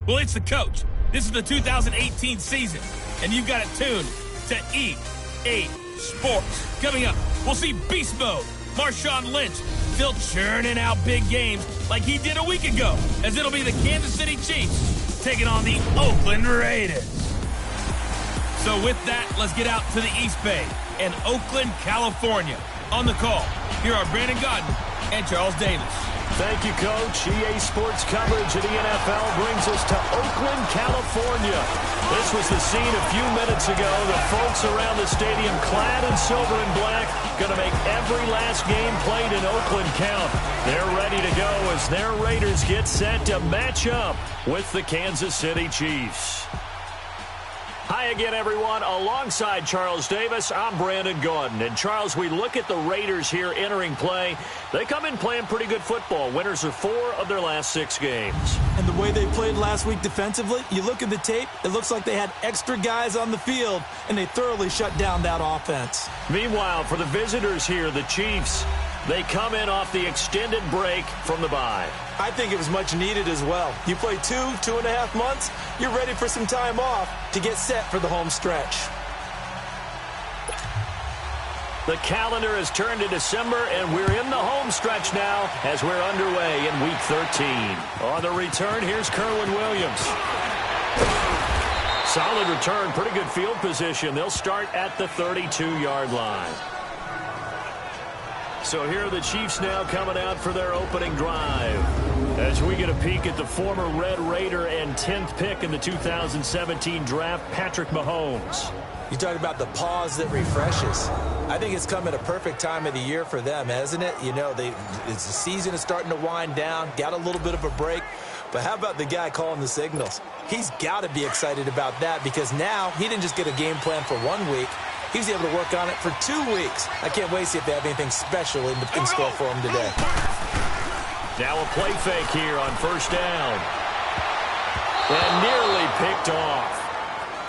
Well, it's the coach. This is the 2018 season, and you've got it tuned to EA Sports. Coming up, we'll see beast mode. Marshawn Lynch still churning out big games like he did a week ago, as it'll be the Kansas City Chiefs taking on the Oakland Raiders. So with that, let's get out to the East Bay and Oakland, California. On the call, here are Brandon Gaudin and Charles Davis. Thank you, Coach. EA Sports coverage of the NFL brings us to Oakland, California. This was the scene a few minutes ago. The folks around the stadium clad in silver and black going to make every last game played in Oakland count. They're ready to go as their Raiders get set to match up with the Kansas City Chiefs. Hi again, everyone. Alongside Charles Davis, I'm Brandon Gaudin. And, Charles, we look at the Raiders here entering play. They come in playing pretty good football. Winners of 4 of their last 6 games. And the way they played last week defensively, you look at the tape, it looks like they had extra guys on the field, and they thoroughly shut down that offense. Meanwhile, for the visitors here, the Chiefs, they come in off the extended break from the bye. I think it was much needed as well. You play 2.5 months, you're ready for some time off to get set for the home stretch. The calendar has turned to December, and we're in the home stretch now as we're underway in Week 13. On the return, here's Kerwin Williams. Solid return, pretty good field position. They'll start at the 32-yard line. So here are the Chiefs now coming out for their opening drive. As we get a peek at the former Red Raider and 10th pick in the 2017 draft, Patrick Mahomes. You talk about the pause that refreshes. I think it's come at a perfect time of the year for them, hasn't it? You know, the season is starting to wind down, got a little bit of a break. But how about the guy calling the signals? He's got to be excited about that because now he didn't just get a game plan for 1 week. He was able to work on it for 2 weeks. I can't wait to see if they have anything special in store for him today. Now a play fake here on first down. And nearly picked off.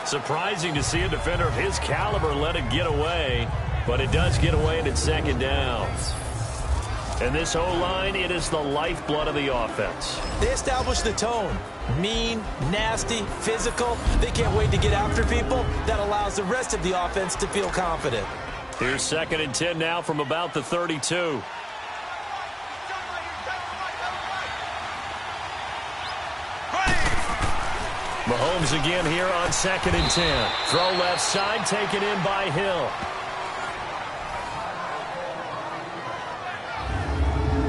Surprising to see a defender of his caliber let it get away, but it does get away and it's second down. And this O-line, it is the lifeblood of the offense. They establish the tone. Mean, nasty, physical. They can't wait to get after people. That allows the rest of the offense to feel confident. Here's 2nd and 10 now from about the 32. Mahomes again here on 2nd and 10. Throw left side, taken in by Hill.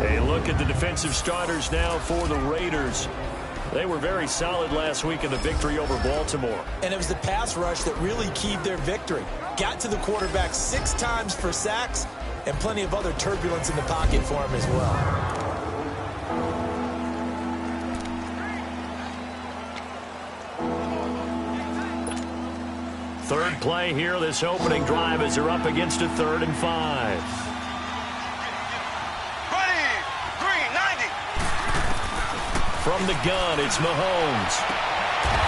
A look at the defensive starters now for the Raiders. They were very solid last week in the victory over Baltimore. And it was the pass rush that really keyed their victory. Got to the quarterback 6 times for sacks and plenty of other turbulence in the pocket for him as well. Third play here, this opening drive as they're up against a 3rd and 5. From the gun, it's Mahomes.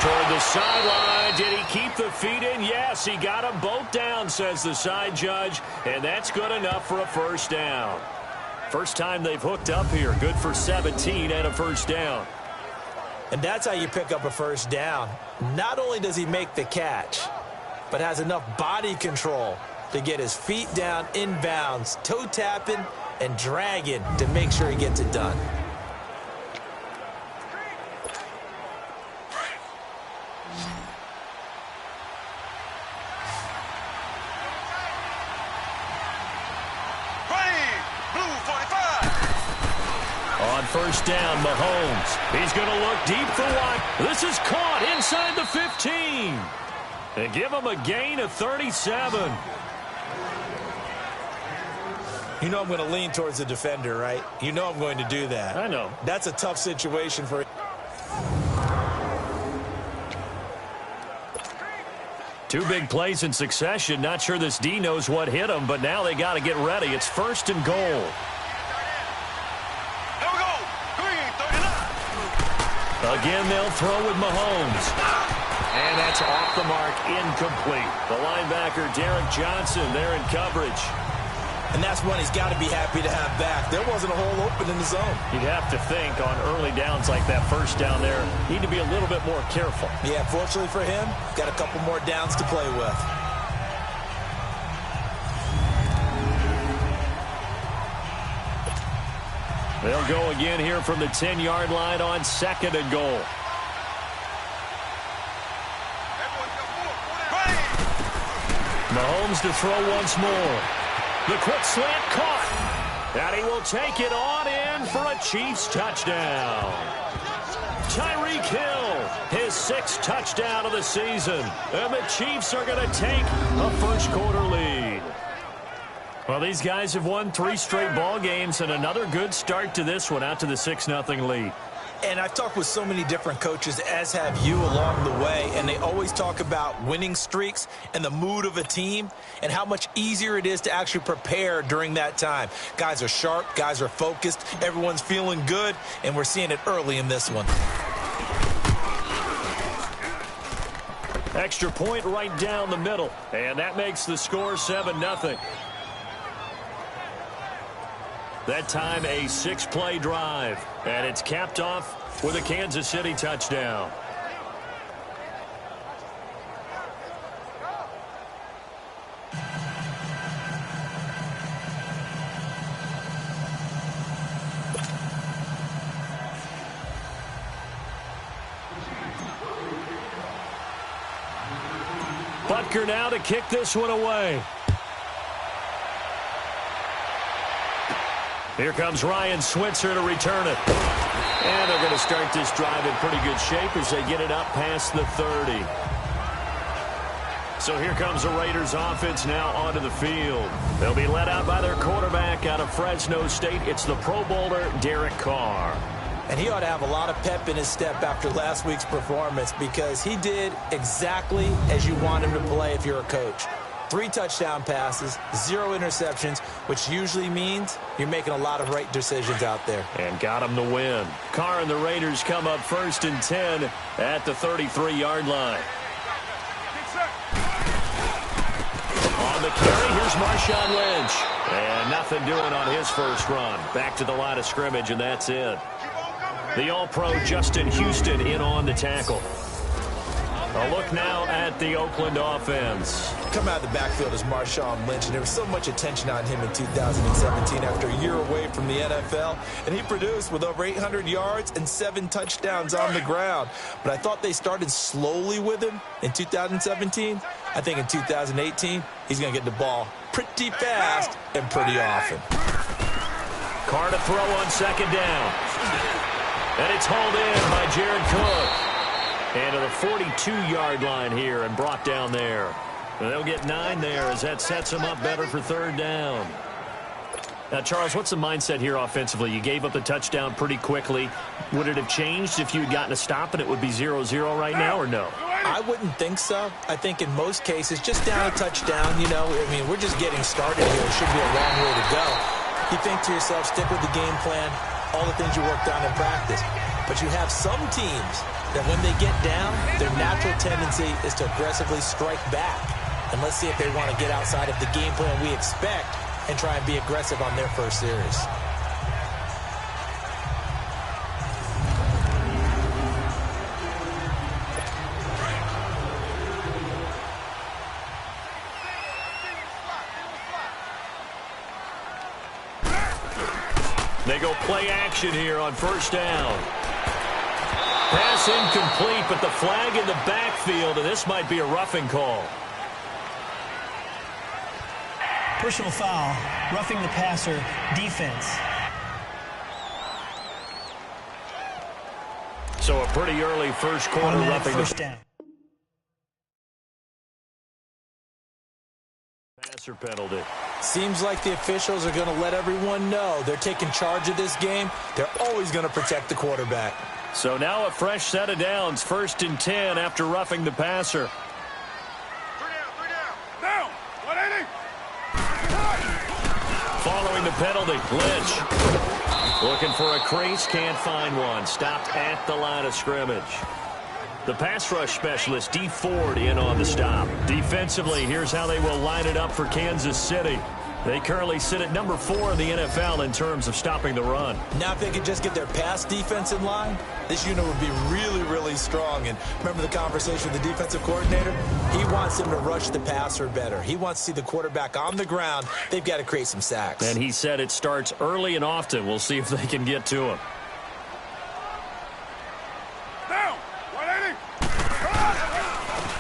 Toward the sideline. Did he keep the feet in? Yes, he got them both down, says the side judge. And that's good enough for a first down. First time they've hooked up here. Good for 17 and a first down. And that's how you pick up a first down. Not only does he make the catch, but has enough body control to get his feet down inbounds, toe tapping and dragging to make sure he gets it done. On first down, Mahomes. He's going to look deep for one. This is caught inside the 15. They give him a gain of 37. You know I'm going to lean towards the defender, right? You know I'm going to do that. I know. That's a tough situation for... Two big plays in succession. Not sure this D knows what hit him, but now they got to get ready. It's 1st and goal. Again, they'll throw with Mahomes. And that's off the mark, incomplete. The linebacker, Derek Johnson, there in coverage. And that's one he's got to be happy to have back. There wasn't a hole open in the zone. You'd have to think on early downs like that first down there, need to be a little bit more careful. Yeah, fortunately for him, got a couple more downs to play with. They'll go again here from the 10-yard line on 2nd and goal. Mahomes to throw once more. The quick slant caught. And he will take it on in for a Chiefs touchdown. Tyreek Hill, his 6th touchdown of the season. And the Chiefs are going to take a first-quarter lead. Well, these guys have won 3 straight ball games, and another good start to this one, out to the 6-0 lead. And I've talked with so many different coaches, as have you, along the way, and they always talk about winning streaks and the mood of a team and how much easier it is to actually prepare during that time. Guys are sharp, guys are focused, everyone's feeling good, and we're seeing it early in this one. Extra point right down the middle, and that makes the score 7-0. That time a 6-play drive, and it's capped off with a Kansas City touchdown. Butker now to kick this one away. Here comes Ryan Switzer to return it. And they're going to start this drive in pretty good shape as they get it up past the 30. So here comes the Raiders offense now onto the field. They'll be led out by their quarterback out of Fresno State. It's the Pro Bowler, Derek Carr. And he ought to have a lot of pep in his step after last week's performance, because he did exactly as you want him to play if you're a coach. 3 touchdown passes, 0 interceptions, which usually means you're making a lot of right decisions out there. And got him the win. Carr and the Raiders come up 1st and 10 at the 33-yard line. On the carry, here's Marshawn Lynch. And nothing doing on his first run. Back to the line of scrimmage, and that's it. The All-Pro Justin Houston in on the tackle. A look now at the Oakland offense. Come out of the backfield as Marshawn Lynch, and there was so much attention on him in 2017 after a year away from the NFL, and he produced with over 800 yards and 7 touchdowns on the ground. But I thought they started slowly with him in 2017. I think in 2018, he's going to get the ball pretty fast and pretty often. Carr to throw on 2nd down. And it's hauled in by Jared Cook. And to the 42-yard line here and brought down there. And they'll get 9 there as that sets them up better for 3rd down. Now, Charles, what's the mindset here offensively? You gave up the touchdown pretty quickly. Would it have changed if you had gotten a stop and it would be 0-0 right now, or no? I wouldn't think so. I think in most cases, just down a touchdown, you know, I mean, we're just getting started here. It should be a long way to go. You think to yourself, stick with the game plan, all the things you worked on in practice. But you have some teams that when they get down, their natural tendency is to aggressively strike back. And let's see if they want to get outside of the game plan we expect and try and be aggressive on their first series. They go play action here on 1st down. Pass incomplete, but the flag in the backfield, and this might be a roughing call. Personal foul, roughing the passer, defense. So a pretty early first quarter roughing first down. Passer penalty. Seems like the officials are going to let everyone know they're taking charge of this game. They're always going to protect the quarterback. So now a fresh set of downs, 1st and 10 after roughing the passer. Down. 180. Following the penalty, Lynch looking for a crease, can't find one. Stopped at the line of scrimmage. The pass rush specialist, D. Ford, in on the stop. Defensively, here's how they will line it up for Kansas City. They currently sit at number 4 in the NFL in terms of stopping the run. Now if they could just get their pass defense in line, this unit would be really, really strong. And remember the conversation with the defensive coordinator? He wants them to rush the passer better. He wants to see the quarterback on the ground. They've got to create some sacks. And he said it starts early and often. We'll see if they can get to him.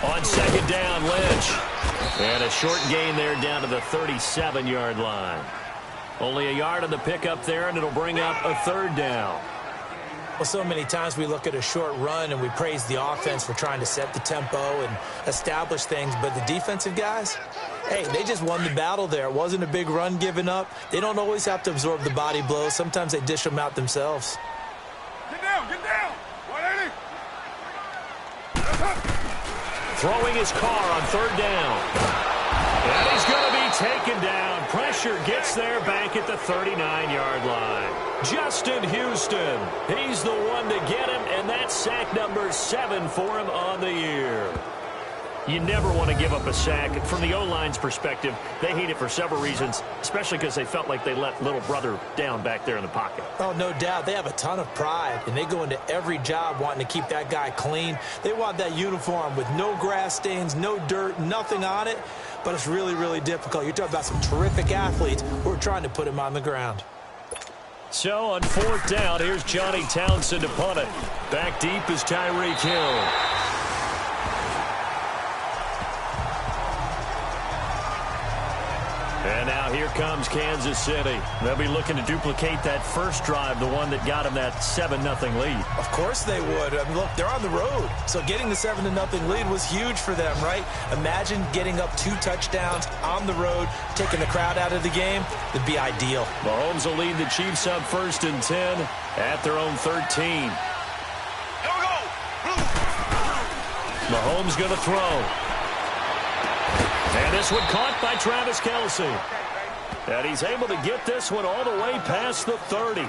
On second down, Lynch. And a short gain there down to the 37-yard line. Only a yard on the pickup there, and it'll bring up a third down. Well, so many times we look at a short run and we praise the offense for trying to set the tempo and establish things. But the defensive guys, hey, they just won the battle there. It wasn't a big run given up. They don't always have to absorb the body blows. Sometimes they dish them out themselves. Get down, get down. 180. Throwing his car on third down. And he's going to be taken down. Pressure gets there back at the 39-yard line. Justin Houston, he's the one to get him, and that's sack number 7 for him on the year. You never want to give up a sack. From the O-line's perspective, they hate it for several reasons, especially because they felt like they let little brother down back there in the pocket. Oh, no doubt. They have a ton of pride, and they go into every job wanting to keep that guy clean. They want that uniform with no grass stains, no dirt, nothing on it, but it's really, really difficult. You're talking about some terrific athletes who are trying to put him on the ground. So on fourth down, here's Johnny Townsend to punt it. Back deep is Tyreek Hill. And now here comes Kansas City. They'll be looking to duplicate that first drive, the one that got them that 7-0 lead. Of course they would. I mean, look, they're on the road. So getting the 7-0 lead was huge for them, right? Imagine getting up 2 touchdowns on the road, taking the crowd out of the game. It'd be ideal. Mahomes will lead the Chiefs up 1st and 10 at their own 13. Mahomes going to throw. And this one caught by Travis Kelce. And he's able to get this one all the way past the 30.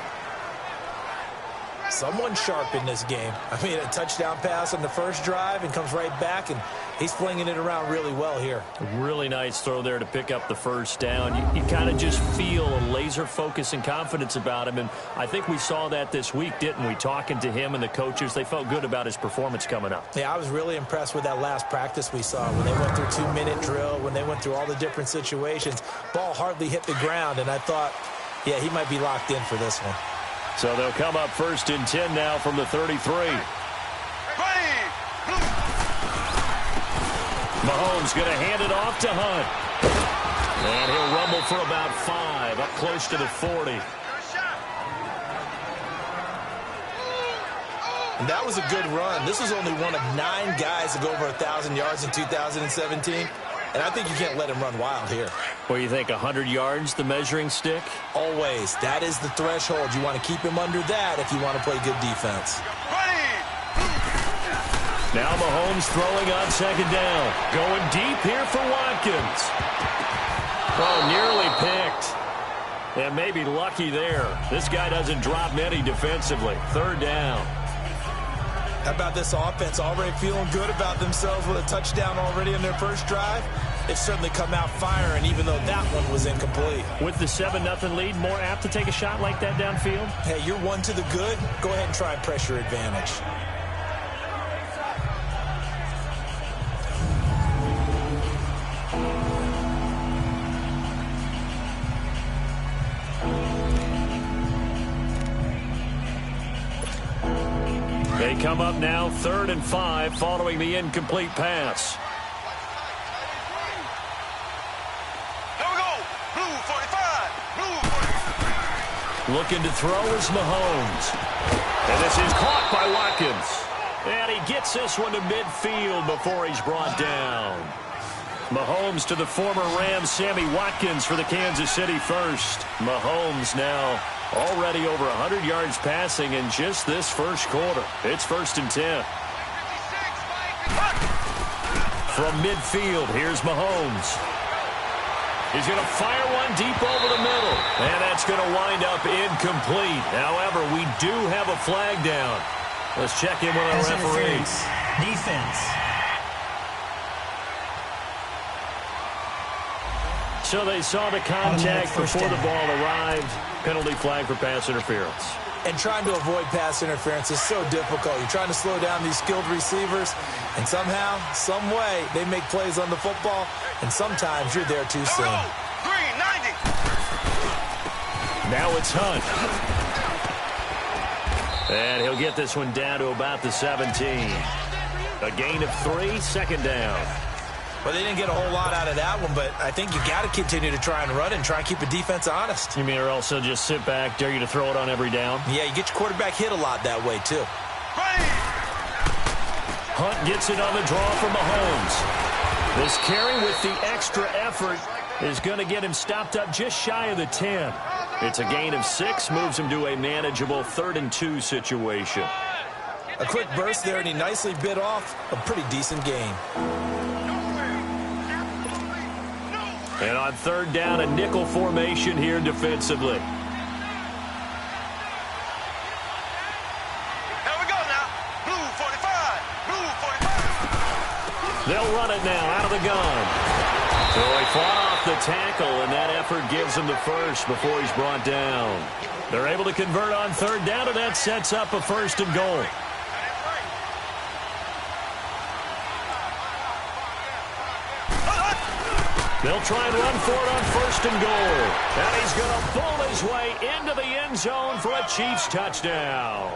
Someone sharp in this game. I mean, a touchdown pass on the first drive and comes right back, and he's flinging it around really well here. A really nice throw there to pick up the first down. You kind of just feel a laser focus and confidence about him, and I think we saw that this week, didn't we? Talking to him and the coaches, they felt good about his performance coming up. Yeah, I was really impressed with that last practice we saw when they went through 2-minute drill, when they went through all the different situations. Ball hardly hit the ground, and I thought, yeah, he might be locked in for this one. So they'll come up 1st and 10 now from the 33. Mahomes going to hand it off to Hunt. And he'll rumble for about 5, up close to the 40. And that was a good run. This was only one of 9 guys to go over 1,000 yards in 2017. And I think you can't let him run wild here. Well, you think 100 yards, the measuring stick? Always. That is the threshold. You want to keep him under that if you want to play good defense. Now Mahomes throwing on second down. Going deep here for Watkins. Oh, nearly picked. And maybe lucky there. This guy doesn't drop many defensively. Third down. How about this offense already feeling good about themselves with a touchdown already in their first drive? They've certainly come out firing, even though that one was incomplete. With the 7-0 lead, more apt to take a shot like that downfield? Hey, you're one to the good. Go ahead and try and pressure advantage. They come up now 3rd and 5 following the incomplete pass. Here we go. Blue 45. Blue 45. Looking to throw is Mahomes. And this is caught by Watkins. And he gets this one to midfield before he's brought down. Mahomes to the former Rams, Sammy Watkins for the Kansas City first. Mahomes now already over 100 yards passing in just this first quarter. It's 1st and 10. From midfield, here's Mahomes. He's going to fire one deep over the middle. And that's going to wind up incomplete. However, we do have a flag down. Let's check in with our referee. Defense. So they saw the contact before the ball arrived. Penalty flag for pass interference. And trying to avoid pass interference is so difficult. You're trying to slow down these skilled receivers, and somehow, some way, they make plays on the football, and sometimes you're there too soon. Green, 90. Now it's Hunt. And he'll get this one down to about the 17. A gain of 3, second down. Well, they didn't get a whole lot out of that one, but I think you got to continue to try and run and try and keep the defense honest. You mean or also just sit back, dare you to throw it on every down? Yeah, you get your quarterback hit a lot that way, too. Hunt gets it on the draw from Mahomes. This carry with the extra effort is going to get him stopped up just shy of the 10. It's a gain of 6, moves him to a manageable 3rd and 2 situation. A quick burst there, and he nicely bit off a pretty decent gain. And on 3rd down, a nickel formation here defensively. Here we go now. Blue 45. Blue 45. They'll run it now out of the gun. So he fought off the tackle, and that effort gives him the first before he's brought down. They're able to convert on 3rd down, and that sets up a 1st and goal. They'll try and run for it on 1st and goal. And he's going to pull his way into the end zone for a Chiefs touchdown.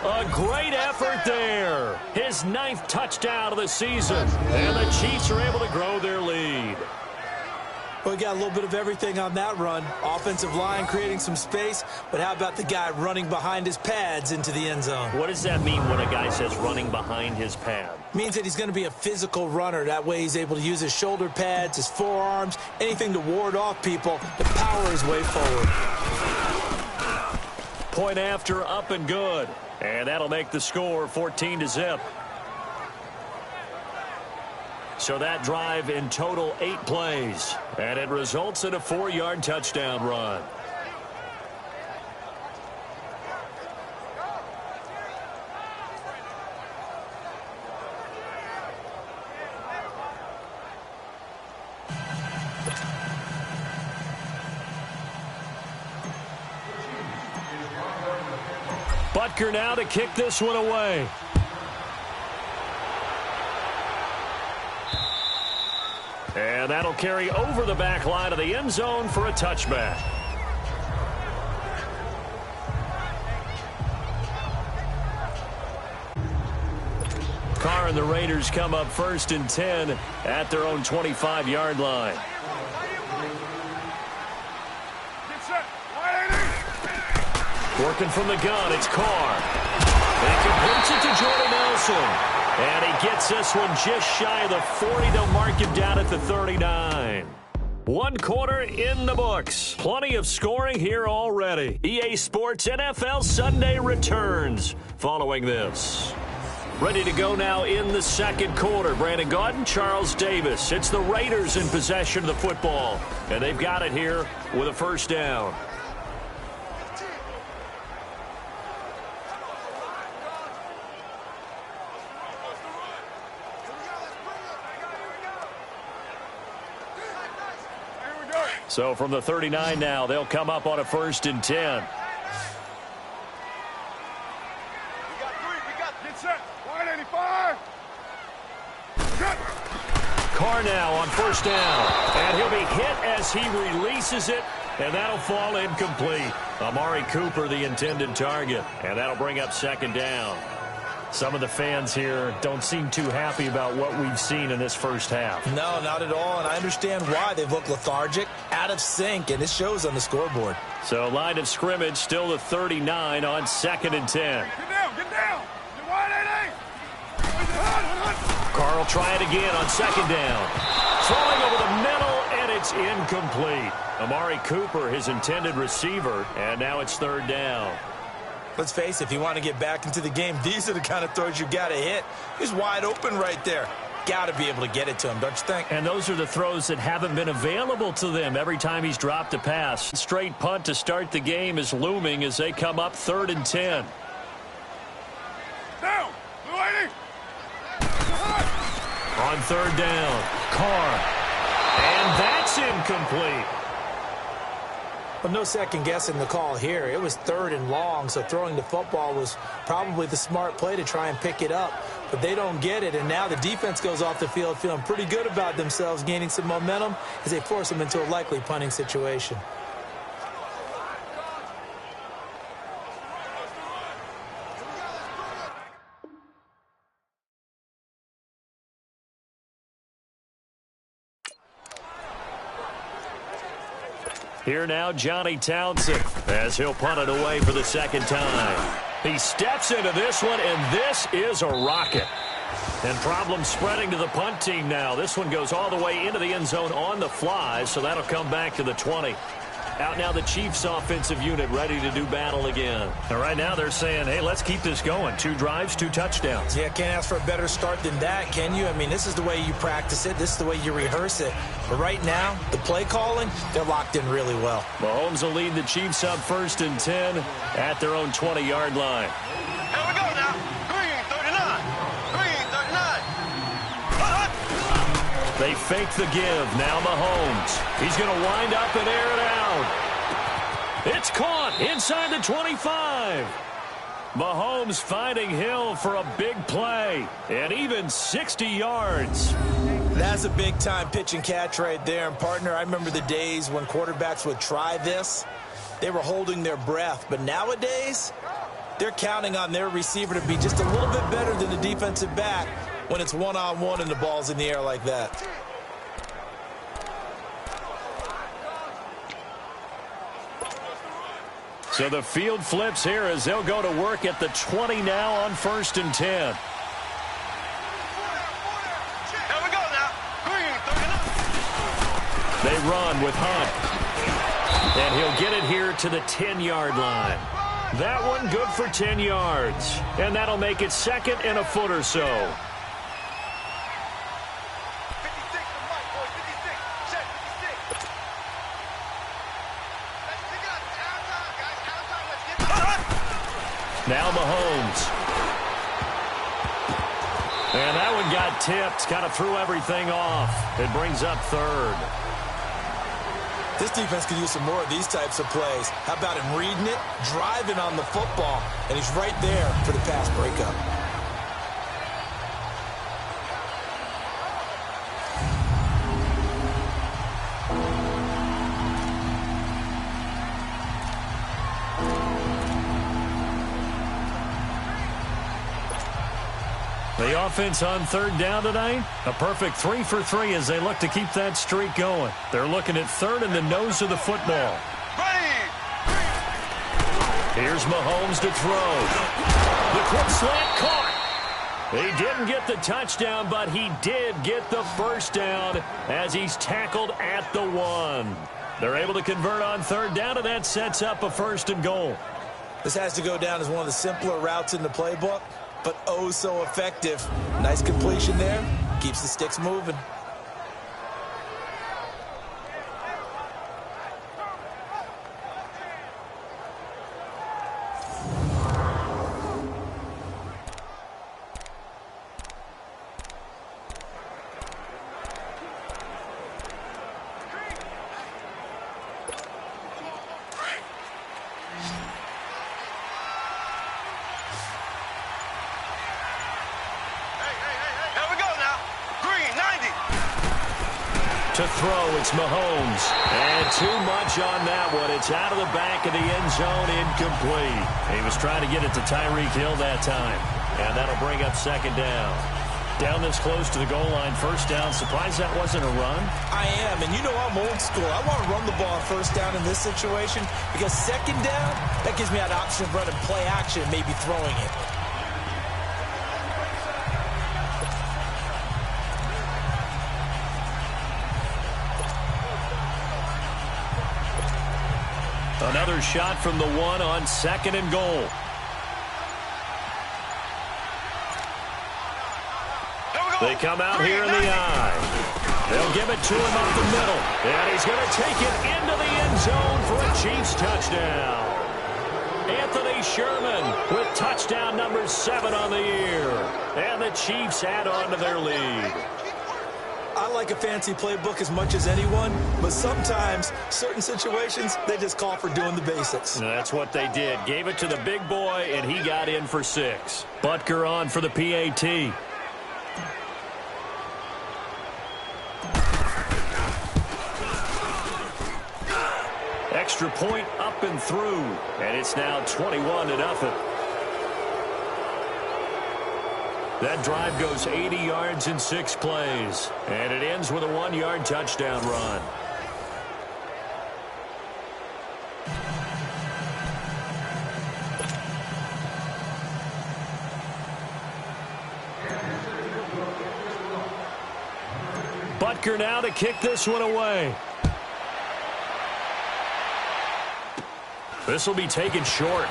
A great effort there. His 9th touchdown of the season. And the Chiefs are able to grow their lead. Well, we got a little bit of everything on that run. Offensive line creating some space, but how about the guy running behind his pads into the end zone? What does that mean when a guy says running behind his pad? Means that he's going to be a physical runner. That way he's able to use his shoulder pads, his forearms, anything to ward off people, but power his way forward. Point after, up and good. And that'll make the score 14-0. So that drive in total 8 plays. And it results in a 4-yard touchdown run. Butker now to kick this one away. And that'll carry over the back line of the end zone for a touchback. Carr and the Raiders come up 1st and 10 at their own 25-yard line. Get set. 180. Working from the gun, it's Carr. And he completes it to Jordan Nelson. And he gets this one just shy of the 40. They'll mark him down at the 39. 1 quarter in the books. Plenty of scoring here already. EA Sports NFL Sunday returns following this. Ready to go now in the 2nd quarter. Brandon Gaudin, Charles Davis. It's the Raiders in possession of the football. And they've got it here with a 1st down. So from the 39 now, they'll come up on a 1st and 10. We got 3. We got. Get set. 185. Set. Carr now on 1st down. And he'll be hit as he releases it. And that'll fall incomplete. Amari Cooper, the intended target. And that'll bring up 2nd down. Some of the fans here don't seem too happy about what we've seen in this first half. No, not at all, and I understand why. They've looked lethargic, out of sync, and it shows on the scoreboard. So line of scrimmage still the 39 on 2nd and 10. Get down. Get down. Get 180. Carr will try it again on 2nd down. Throwing over the middle, and it's incomplete. Amari Cooper, his intended receiver, and now it's 3rd down. Let's face it, if you want to get back into the game, these are the kind of throws you got to hit. He's wide open right there. Got to be able to get it to him, don't you think? And those are the throws that haven't been available to them every time he's dropped a pass. Straight punt to start the game is looming as they come up 3rd and 10. Down. 280. On 3rd down, Carr. And that's incomplete. But no second guessing the call here. It was 3rd and long, so throwing the football was probably the smart play to try and pick it up. But they don't get it, and now the defense goes off the field feeling pretty good about themselves, gaining some momentum as they force them into a likely punting situation. Here now, Johnny Townsend, as he'll punt it away for the second time. He steps into this one, and this is a rocket. And problems spreading to the punt team now. This one goes all the way into the end zone on the fly, so that'll come back to the 20. Out now the Chiefs offensive unit ready to do battle again. And right now they're saying, hey, let's keep this going. 2 drives, 2 touchdowns. Yeah, can't ask for a better start than that, can you? I mean, this is the way you practice it. This is the way you rehearse it. But right now, the play calling, they're locked in really well. Mahomes will lead the Chiefs up 1st and 10 at their own 20-yard line. Here we go now. Green 39. Green 39. They fake the give. Now Mahomes. He's going to wind up and air it out. It's caught inside the 25. Mahomes finding Hill for a big play. And even 60 yards. That's a big-time pitch and catch right there. And, partner, I remember the days when quarterbacks would try this. They were holding their breath. But nowadays, they're counting on their receiver to be just a little bit better than the defensive back when it's one-on-one and the ball's in the air like that. So the field flips here as they'll go to work at the 20 now on 1st and 10. Here we go now. Green 39. They run with Hunt. And he'll get it here to the 10-yard line. That one good for 10 yards. And that'll make it 2nd and a foot or so. 56 to Mike, boys. 56. Check 56. Let's pick it up. Out of time, guys. Out of time. Let's get it. Now Mahomes. And that one got tipped. Kind of threw everything off. It brings up 3rd. This defense could use some more of these types of plays. How about him reading it, driving on the football, and he's right there for the pass breakup. The offense on 3rd down tonight, a perfect 3 for 3 as they look to keep that streak going. They're looking at 3rd and the nose of the football. Ready. Here's Mahomes to throw. The quick slant caught. He didn't get the touchdown, but he did get the first down as he's tackled at the 1. They're able to convert on 3rd down, and that sets up a 1st and goal. This has to go down as one of the simpler routes in the playbook, but oh so effective. Nice completion there. Keeps the sticks moving. To throw, it's Mahomes. And too much on that one. It's out of the back of the end zone, incomplete. He was trying to get it to Tyreek Hill that time. And that'll bring up 2nd down. Down this close to the goal line, 1st down. Surprised that wasn't a run? I am, and you know I'm old school. I want to run the ball on 1st down in this situation because 2nd down, that gives me that option of running play action and maybe throwing it. Another shot from the 1 on 2nd and goal. They come out here in the eye. They'll give it to him up the middle. And he's going to take it into the end zone for a Chiefs touchdown. Anthony Sherman with touchdown number 7 on the year. And the Chiefs add on to their lead. I like a fancy playbook as much as anyone, but sometimes certain situations, they just call for doing the basics. And that's what they did. Gave it to the big boy, and he got in for 6. Butker on for the PAT. Extra point up and through, and it's now 21-0. That drive goes 80 yards in 6 plays, and it ends with a 1-yard touchdown run. Butker now to kick this one away. This will be taken short.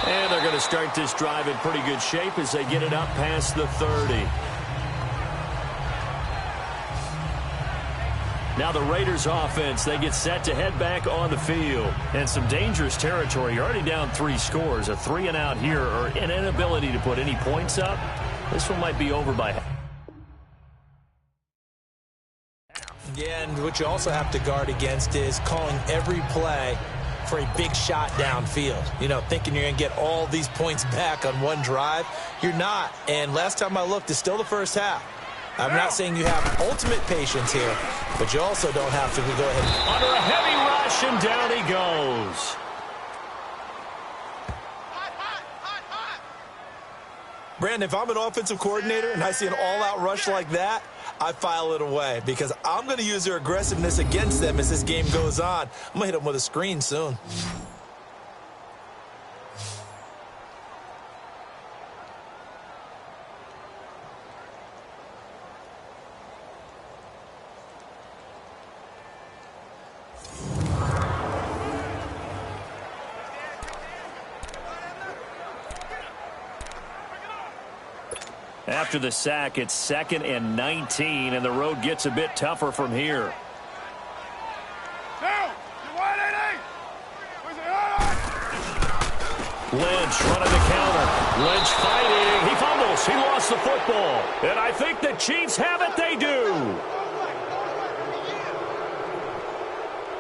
And they're going to start this drive in pretty good shape as they get it up past the 30. Now the Raiders offense, they get set to head back on the field. And some dangerous territory. You're already down 3 scores. A 3-and-out here, or an inability to put any points up. This one might be over by half. Yeah, and what you also have to guard against is calling every play for a big shot downfield. You know, thinking you're going to get all these points back on one drive. You're not. And last time I looked, it's still the first half. I'm not saying you have ultimate patience here, but you also don't have to go ahead. Under a heavy rush, and down he goes. Brandon, if I'm an offensive coordinator and I see an all-out rush like that, I file it away because I'm going to use their aggressiveness against them as this game goes on. I'm going to hit them with a screen soon. After the sack, it's 2nd and 19, and the road gets a bit tougher from here. Lynch running the counter. Lynch fighting. He fumbles. He lost the football. And I think the Chiefs have it. They do.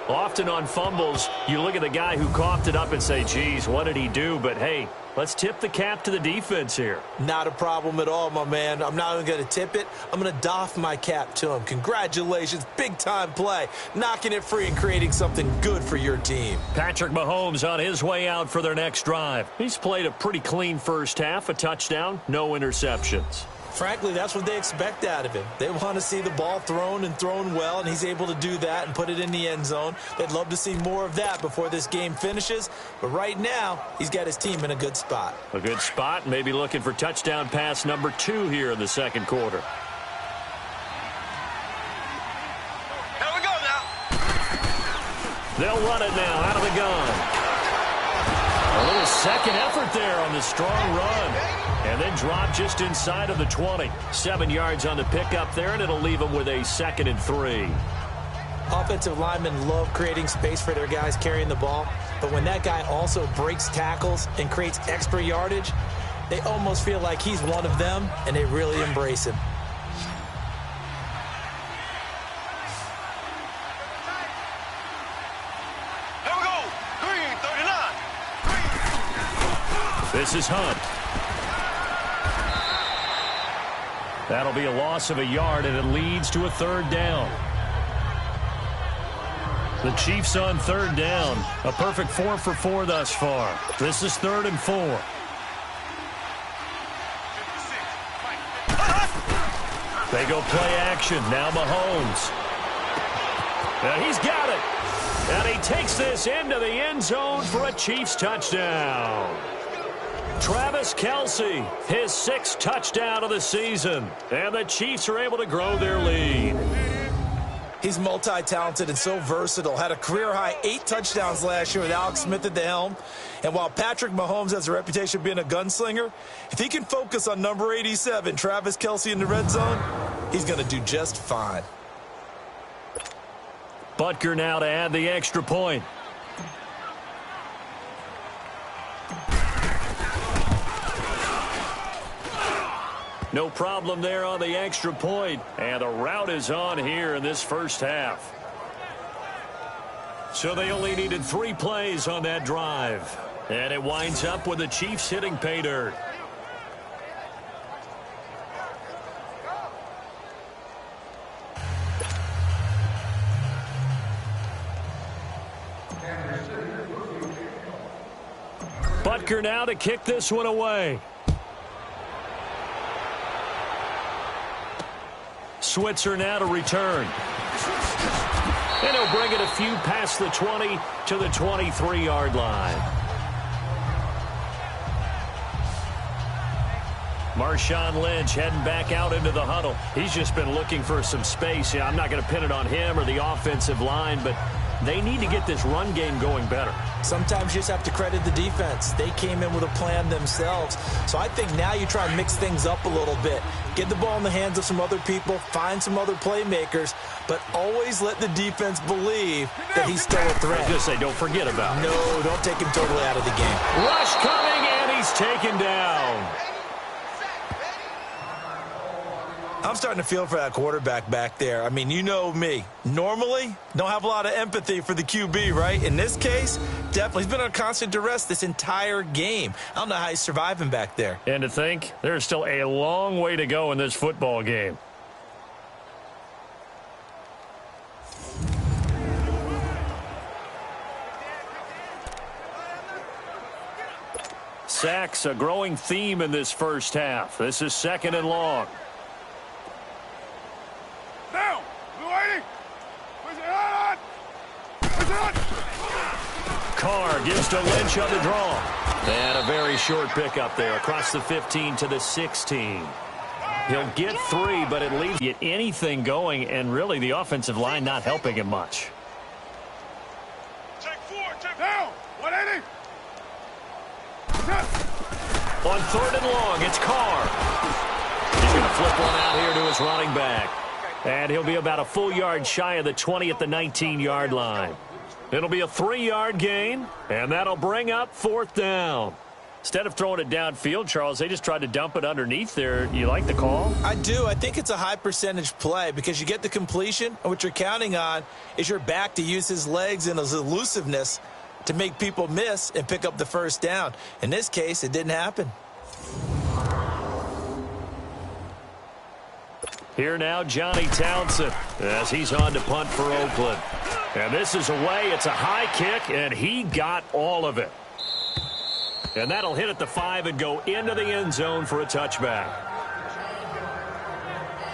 Often on fumbles, you look at the guy who coughed it up and say, geez, what did he do? But, hey, let's tip the cap to the defense here. Not a problem at all, my man. I'm not even going to tip it. I'm going to doff my cap to him. Congratulations. Big-time play. Knocking it free and creating something good for your team. Patrick Mahomes on his way out for their next drive. He's played a pretty clean first half, a touchdown, no interceptions. Frankly, that's what they expect out of him. They want to see the ball thrown and thrown well, and he's able to do that and put it in the end zone. They'd love to see more of that before this game finishes. But right now, he's got his team in a good spot. A good spot, maybe looking for touchdown pass number 2 here in the second quarter. Here we go now. They'll run it now out of the gun. A little second effort there on the strong run. And then drop just inside of the 20. 7 yards on the pickup there, and it'll leave them with a 2nd and 3. Offensive linemen love creating space for their guys carrying the ball. But when that guy also breaks tackles and creates extra yardage, they almost feel like he's one of them, and they really embrace him. Here we go. 3:39. This is Hunt. That'll be a loss of a yard, and it leads to a 3rd down. The Chiefs on 3rd down. A perfect 4 for 4 thus far. This is 3rd and 4. They go play action. Now Mahomes. And he's got it. And he takes this into the end zone for a Chiefs touchdown. Travis Kelce, his 6th touchdown of the season. And the Chiefs are able to grow their lead. He's multi-talented and so versatile. Had a career-high 8 touchdowns last year with Alex Smith at the helm. And while Patrick Mahomes has a reputation of being a gunslinger, if he can focus on number 87, Travis Kelce, in the red zone, he's going to do just fine. Butker now to add the extra point. No problem there on the extra point. And the route is on here in this first half. So they only needed 3 plays on that drive. And it winds up with the Chiefs hitting pay dirt. Butker now to kick this one away. Switzer now to return. And he'll bring it a few past the 20 to the 23-yard line. Marshawn Lynch heading back out into the huddle. He's just been looking for some space. Yeah, I'm not going to pin it on him or the offensive line, but they need to get this run game going better. Sometimes you just have to credit the defense. They came in with a plan themselves. So I think now you try and mix things up a little bit. Get the ball in the hands of some other people, find some other playmakers, but always let the defense believe that he's still a threat. I was going to say, don't forget about it. No, don't take him totally out of the game. Rush coming, and he's taken down. I'm starting to feel for that quarterback back there. I mean, you know me. Normally, don't have a lot of empathy for the QB, right? In this case, definitely. He's been on constant duress this entire game. I don't know how he's surviving back there. And to think, there's still a long way to go in this football game. Sacks, a growing theme in this first half. This is 2nd and long. Now, blue 80. Push it on. Push it on. Carr gives to Lynch on the draw. And a very short pickup there across the 15 to the 16. He'll get 3, but it leaves get anything going, and really the offensive line not helping him much. Take 4. Take down. 180. On 3rd and long, it's Carr. He's going to flip one out here to his running back. And he'll be about a full yard shy of the 20 at the 19-yard line. It'll be a 3-yard gain, and that'll bring up 4th down. Instead of throwing it downfield, Charles, they just tried to dump it underneath there. You like the call? I do. I think it's a high percentage play because you get the completion, and what you're counting on is your back to use his legs and his elusiveness to make people miss and pick up the 1st down. In this case, it didn't happen. Here now, Johnny Townsend, as he's on to punt for Oakland. And this is away. It's a high kick, and he got all of it. And that'll hit at the 5 and go into the end zone for a touchback.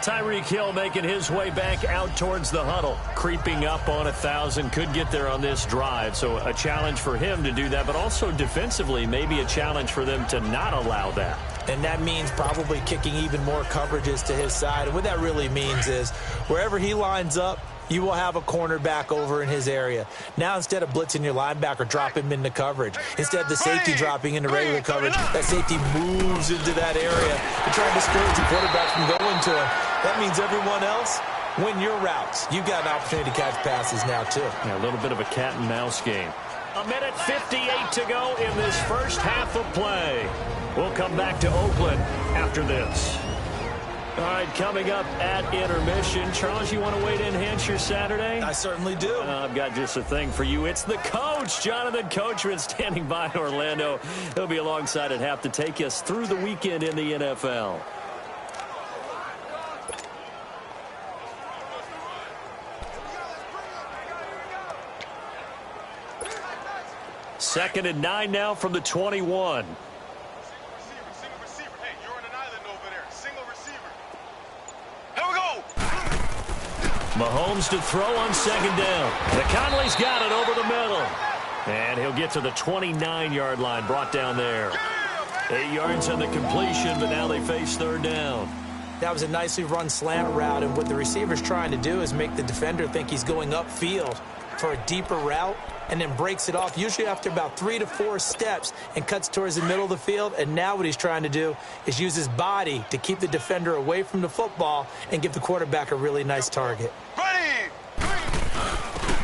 Tyreek Hill making his way back out towards the huddle, creeping up on 1,000. Could get there on this drive, so a challenge for him to do that, but also defensively maybe a challenge for them to not allow that. And that means probably kicking even more coverages to his side. And what that really means is wherever he lines up, you will have a cornerback over in his area. Now, instead of blitzing your linebacker, drop him into coverage. Instead of the safety dropping into regular coverage, that safety moves into that area to try and discourage the quarterback from going to him. That means everyone else, win your routes. You've got an opportunity to catch passes now, too. Yeah, a little bit of a cat and mouse game. 1:58 to go in this first half of play. We'll come back to Oakland after this. All right, coming up at intermission. Charles, you want to wait to enhance your Saturday? I certainly do. I've got just a thing for you. It's the coach, Jonathan Coachman, standing by in Orlando. He'll be alongside at half to take us through the weekend in the NFL. Second and 9 now from the 21. Single receiver. Hey, you're on an island over there. Single receiver. Here we go. Mahomes to throw on 2nd down. McConley's got it over the middle. And he'll get to the 29-yard line, brought down there. 8 yards on the completion, but now they face 3rd down. That was a nicely run slant route, and what the receiver's trying to do is make the defender think he's going upfield for a deeper route, and then breaks it off, usually after about 3 to 4 steps, and cuts towards the middle of the field. And now what he's trying to do is use his body to keep the defender away from the football and give the quarterback a really nice target. Ready.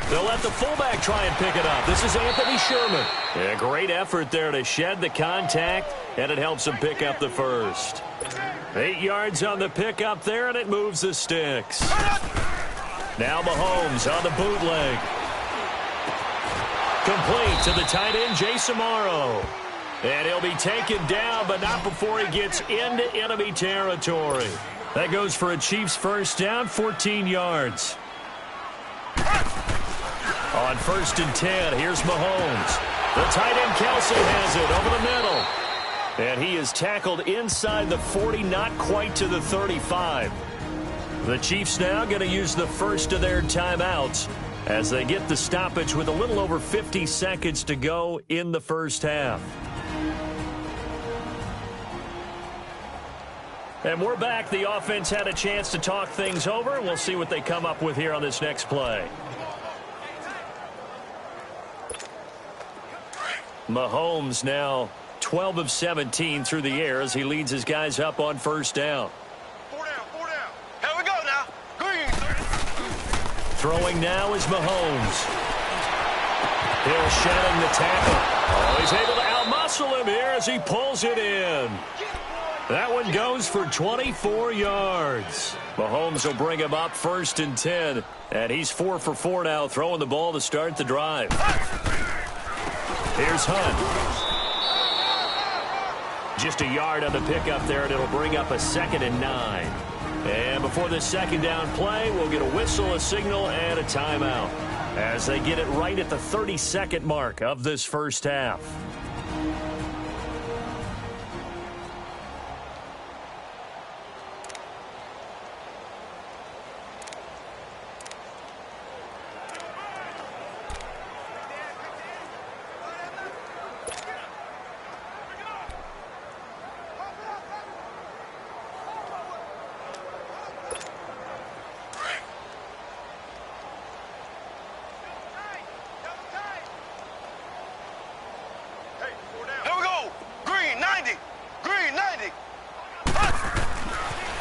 They'll let the fullback try and pick it up. This is Anthony Sherman. A great effort there to shed the contact, and it helps him pick up the first. 8 yards on the pickup there, and it moves the sticks. Now Mahomes on the bootleg. Complete to the tight end, Jason Morrow. And he'll be taken down, but not before he gets into enemy territory. That goes for a Chiefs first down, 14 yards. On 1st and 10, here's Mahomes. The tight end, Kelsey, has it over the middle. And he is tackled inside the 40, not quite to the 35. The Chiefs now going to use the first of their timeouts as they get the stoppage with a little over 50 seconds to go in the first half. And we're back. The offense had a chance to talk things over. We'll see what they come up with here on this next play. Mahomes now 12 of 17 through the air as he leads his guys up on 1st down. 4 down, 4 down. Here we go now. Green. Throwing now is Mahomes. Hill shedding the tackle. Oh, he's able to outmuscle him here as he pulls it in. That one goes for 24 yards. Mahomes will bring him up 1st and 10, and he's 4 for 4 now, throwing the ball to start the drive. Here's Hunt. Just a yard on the pickup there, and it'll bring up a 2nd and 9. And before the 2nd down play, we'll get a whistle, a signal, and a timeout as they get it right at the 32nd mark of this first half.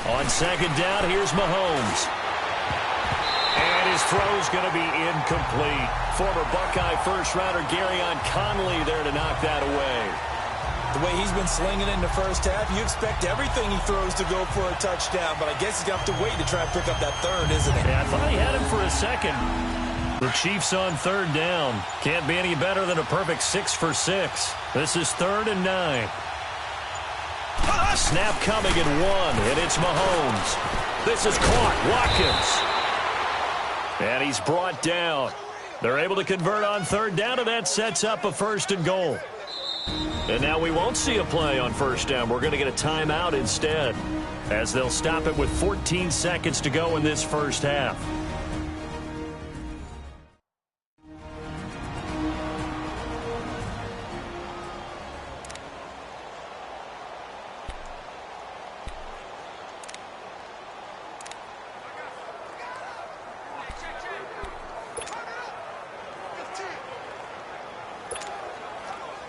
On 2nd down, here's Mahomes. And his throw's going to be incomplete. Former Buckeye first-rounder Garyon Conley there to knock that away. The way he's been slinging in the first half, you expect everything he throws to go for a touchdown, but I guess he's going to have to wait to try and pick up that 3rd, isn't he? Yeah, I thought he had him for a second. The Chiefs on 3rd down. Can't be any better than a perfect 6 for 6. This is 3rd and 9. Snap coming at 1, and it's Mahomes. This is caught. Watkins. And he's brought down. They're able to convert on 3rd down, and that sets up a 1st and goal. And now we won't see a play on 1st down. We're going to get a timeout instead, as they'll stop it with 14 seconds to go in this first half.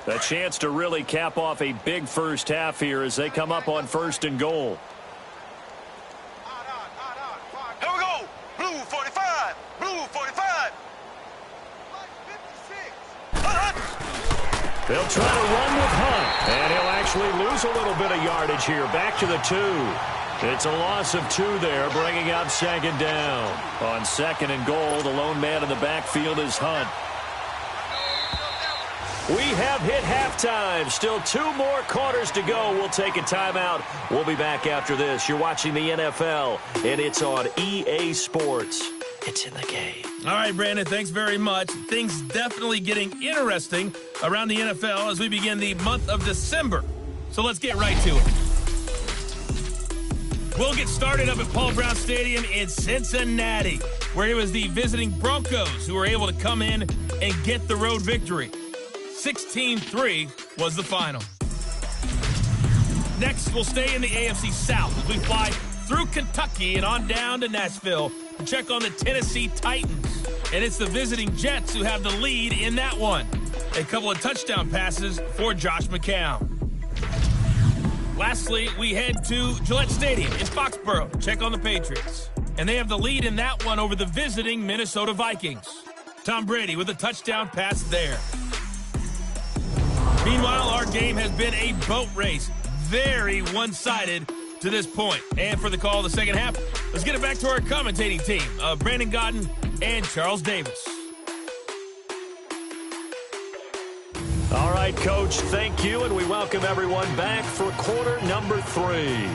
A chance to really cap off a big first half here as they come up on 1st and goal. Here we go. Blue 45. Blue 45. They'll try to run with Hunt, and he'll actually lose a little bit of yardage here. Back to the 2. It's a loss of 2 there, bringing up 2nd down. On 2nd and goal, the lone man in the backfield is Hunt. We have hit halftime. Still 2 more quarters to go. We'll take a timeout. We'll be back after this. You're watching the NFL, and it's on EA Sports. It's in the game. All right, Brandon, thanks very much. Things definitely getting interesting around the NFL as we begin the month of December. So let's get right to it. We'll get started up at Paul Brown Stadium in Cincinnati, where it was the visiting Broncos who were able to come in and get the road victory. 16-3 was the final. Next, we'll stay in the AFC South as we fly through Kentucky and on down to Nashville to check on the Tennessee Titans. And it's the visiting Jets who have the lead in that one. A couple of touchdown passes for Josh McCown. Lastly, we head to Gillette Stadium in Foxborough to check on the Patriots. And they have the lead in that one over the visiting Minnesota Vikings. Tom Brady with a touchdown pass there. Meanwhile, our game has been a boat race. Very one-sided to this point. And for the call of the second half, let's get it back to our commentating team of Brandon Godden and Charles Davis. All right, Coach, thank you, and we welcome everyone back for quarter number 3.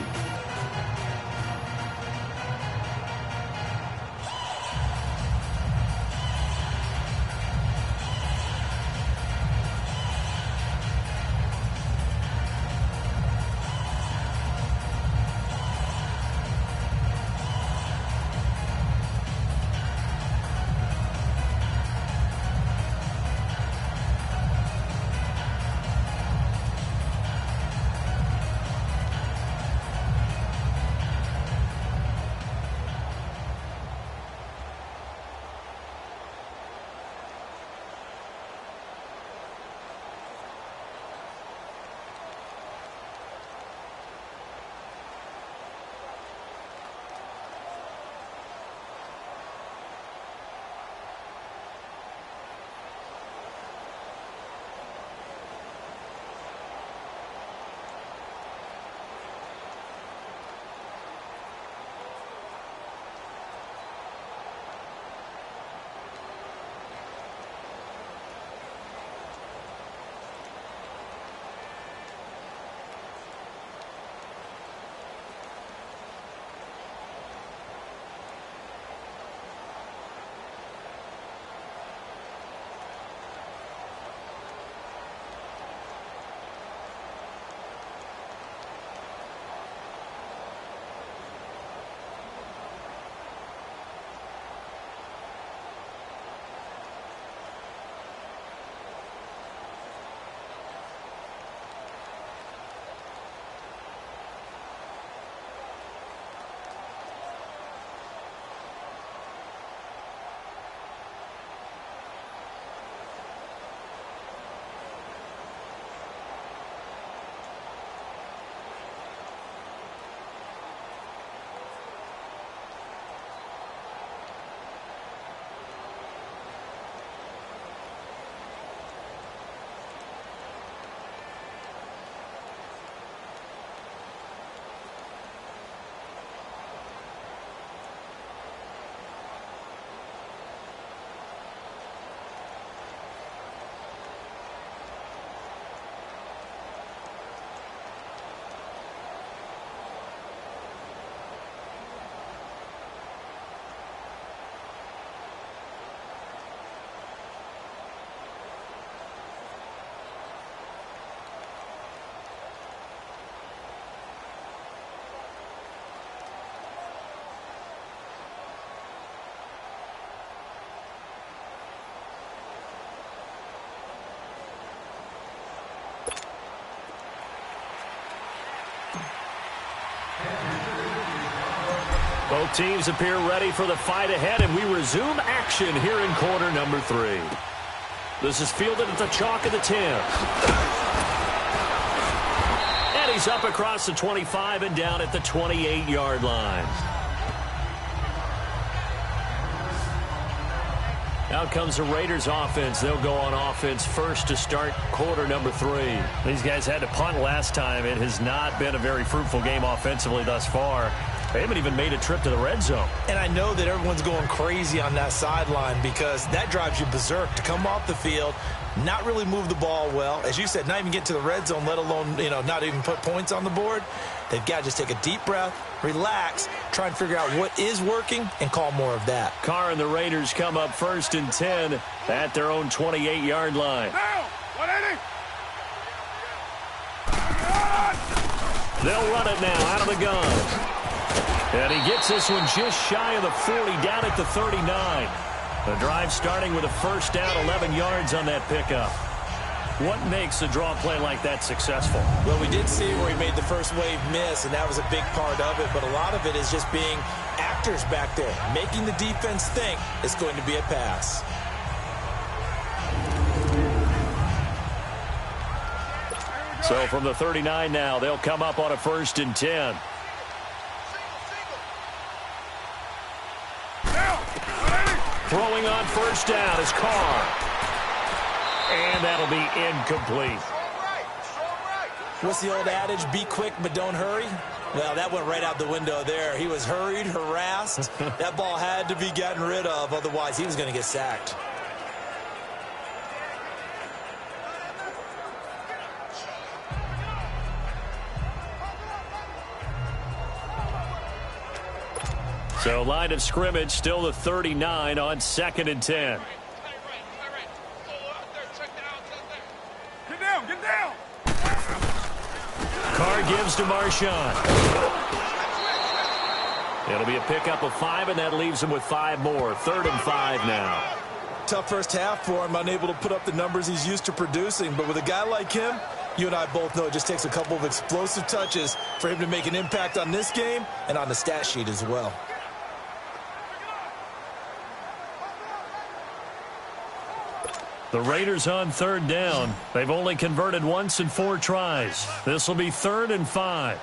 Both teams appear ready for the fight ahead, and we resume action here in quarter number 3. This is fielded at the chalk of the 10. And he's up across the 25 and down at the 28-yard line. Out comes the Raiders offense. They'll go on offense first to start quarter number 3. These guys had to punt last time. It has not been a very fruitful game offensively thus far. They haven't even made a trip to the red zone. And I know that everyone's going crazy on that sideline because that drives you berserk to come off the field, not really move the ball well. As you said, not even get to the red zone, let alone, not even put points on the board. They've got to just take a deep breath, relax, try and figure out what is working, and call more of that. Carr and the Raiders come up 1st and 10 at their own 28-yard line. Now, 180. They'll run it now out of the gun. And he gets this one just shy of the 40, down at the 39. The drive starting with a first down, 11 yards on that pickup. What makes a draw play like that successful? Well, we did see where he made the first wave miss, and that was a big part of it. But a lot of it is just being actors back there, making the defense think it's going to be a pass. So from the 39 now, they'll come up on a 1st and 10. Throwing on first down is Carr. And that'll be incomplete. What's the old adage? Be quick, but don't hurry. Well, that went right out the window there. He was hurried, harassed. That ball had to be gotten rid of. Otherwise, he was going to get sacked. So line of scrimmage still the 39 on 2nd and 10. Get down, get down. Carr gives to Marshawn. It'll be a pickup of 5, and that leaves him with 5 more. 3rd and 5 now. Tough first half for him, unable to put up the numbers he's used to producing. But with a guy like him, you and I both know it just takes a couple of explosive touches for him to make an impact on this game and on the stat sheet as well. The Raiders on 3rd down. They've only converted once in 4 tries. This will be 3rd and 5.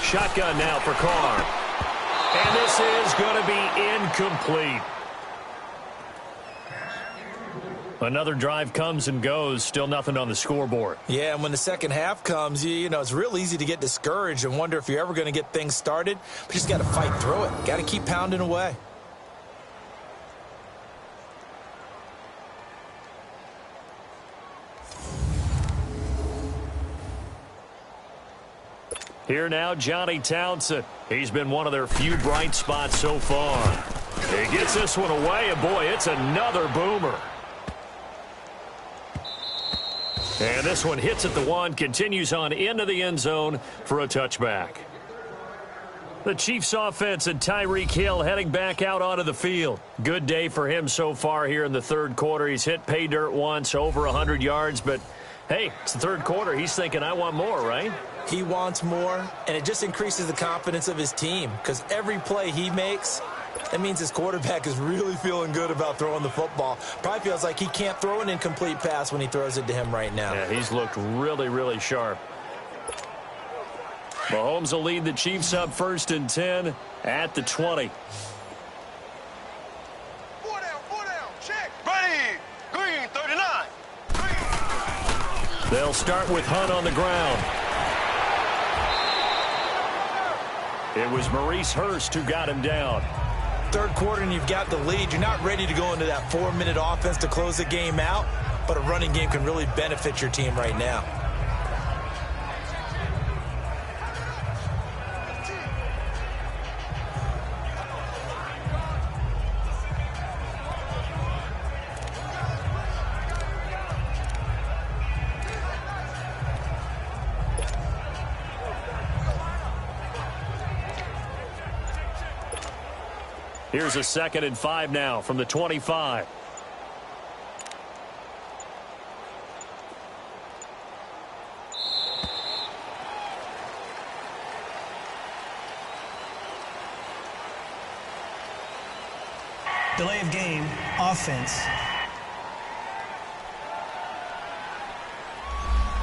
Shotgun now for Carr. And this is going to be incomplete. Another drive comes and goes. Still nothing on the scoreboard. Yeah, and when the second half comes, you know, it's real easy to get discouraged and wonder if you're ever going to get things started. But you just got to fight through it. Got to keep pounding away. Here now, Johnny Townsend. He's been one of their few bright spots so far. He gets this one away, and boy, it's another boomer. And this one hits at the 1, continues on into the end zone for a touchback. The Chiefs offense and Tyreek Hill heading back out onto the field. Good day for him so far here in the 3rd quarter. He's hit pay dirt once, over 100 yards, but hey, it's the 3rd quarter. He's thinking, I want more, right? He wants more, and it just increases the confidence of his team because every play he makes, that means his quarterback is really feeling good about throwing the football. Probably feels like he can't throw an incomplete pass when he throws it to him right now. Yeah, he's looked really, really sharp. Mahomes will lead the Chiefs up 1st and 10 at the 20. 4 down, check. Ready, green, 39. They'll start with Hunt on the ground. It was Maurice Hurst who got him down. 3rd quarter and you've got the lead. You're not ready to go into that 4-minute offense to close the game out, but a running game can really benefit your team right now. Here's a 2nd and 5 now from the 25. Delay of game, offense.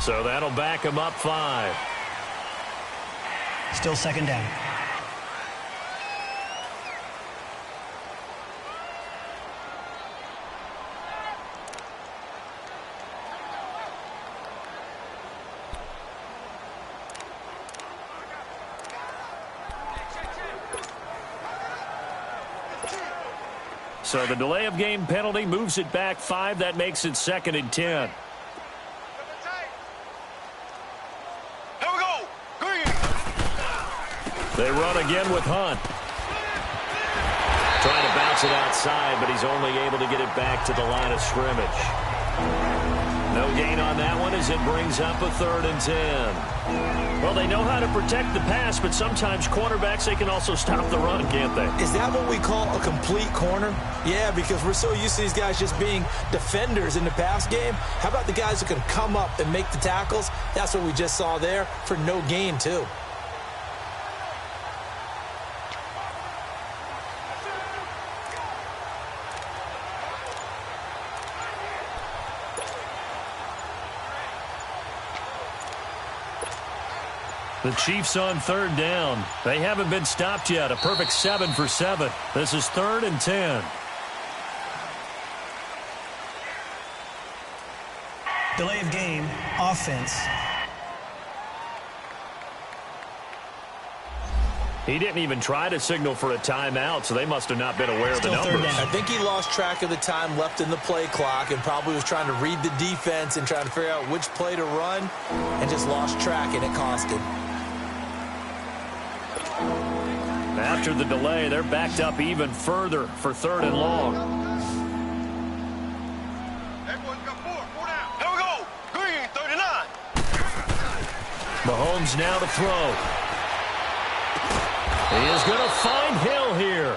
So that'll back him up 5. Still 2nd down. So the delay of game penalty moves it back 5. That makes it 2nd and 10. Here we go, green. They run again with Hunt. Trying to bounce it outside, but he's only able to get it back to the line of scrimmage. No gain on that one as it brings up a 3rd and 10. Well, they know how to protect the pass, but sometimes cornerbacks, they can also stop the run, can't they? Is that what we call a complete corner? Yeah, because we're so used to these guys just being defenders in the pass game. How about the guys who can come up and make the tackles? That's what we just saw there for no gain, too. The Chiefs on 3rd down. They haven't been stopped yet. A perfect 7 for 7. This is 3rd and 10. Delay of game, offense. He didn't even try to signal for a timeout, so they must have not been aware of the numbers. I think he lost track of the time left in the play clock and probably was trying to read the defense and trying to figure out which play to run and just lost track, and it cost him. After the delay, they're backed up even further for 3rd and long. Hey, boys, got 4 down. Here we go. Green, 39. Mahomes now to throw. He is going to find Hill here.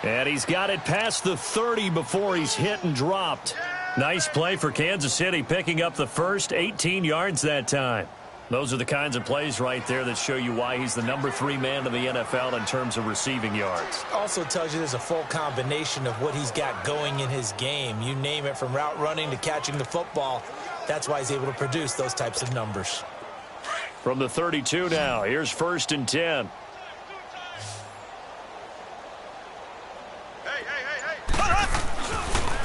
And he's got it past the 30 before he's hit and dropped. Nice play for Kansas City, picking up the first 18 yards that time. Those are the kinds of plays right there that show you why he's the number 3 man in the NFL in terms of receiving yards. Also tells you there's a full combination of what he's got going in his game. You name it, from route running to catching the football. That's why he's able to produce those types of numbers. From the 32 now, here's 1st and 10.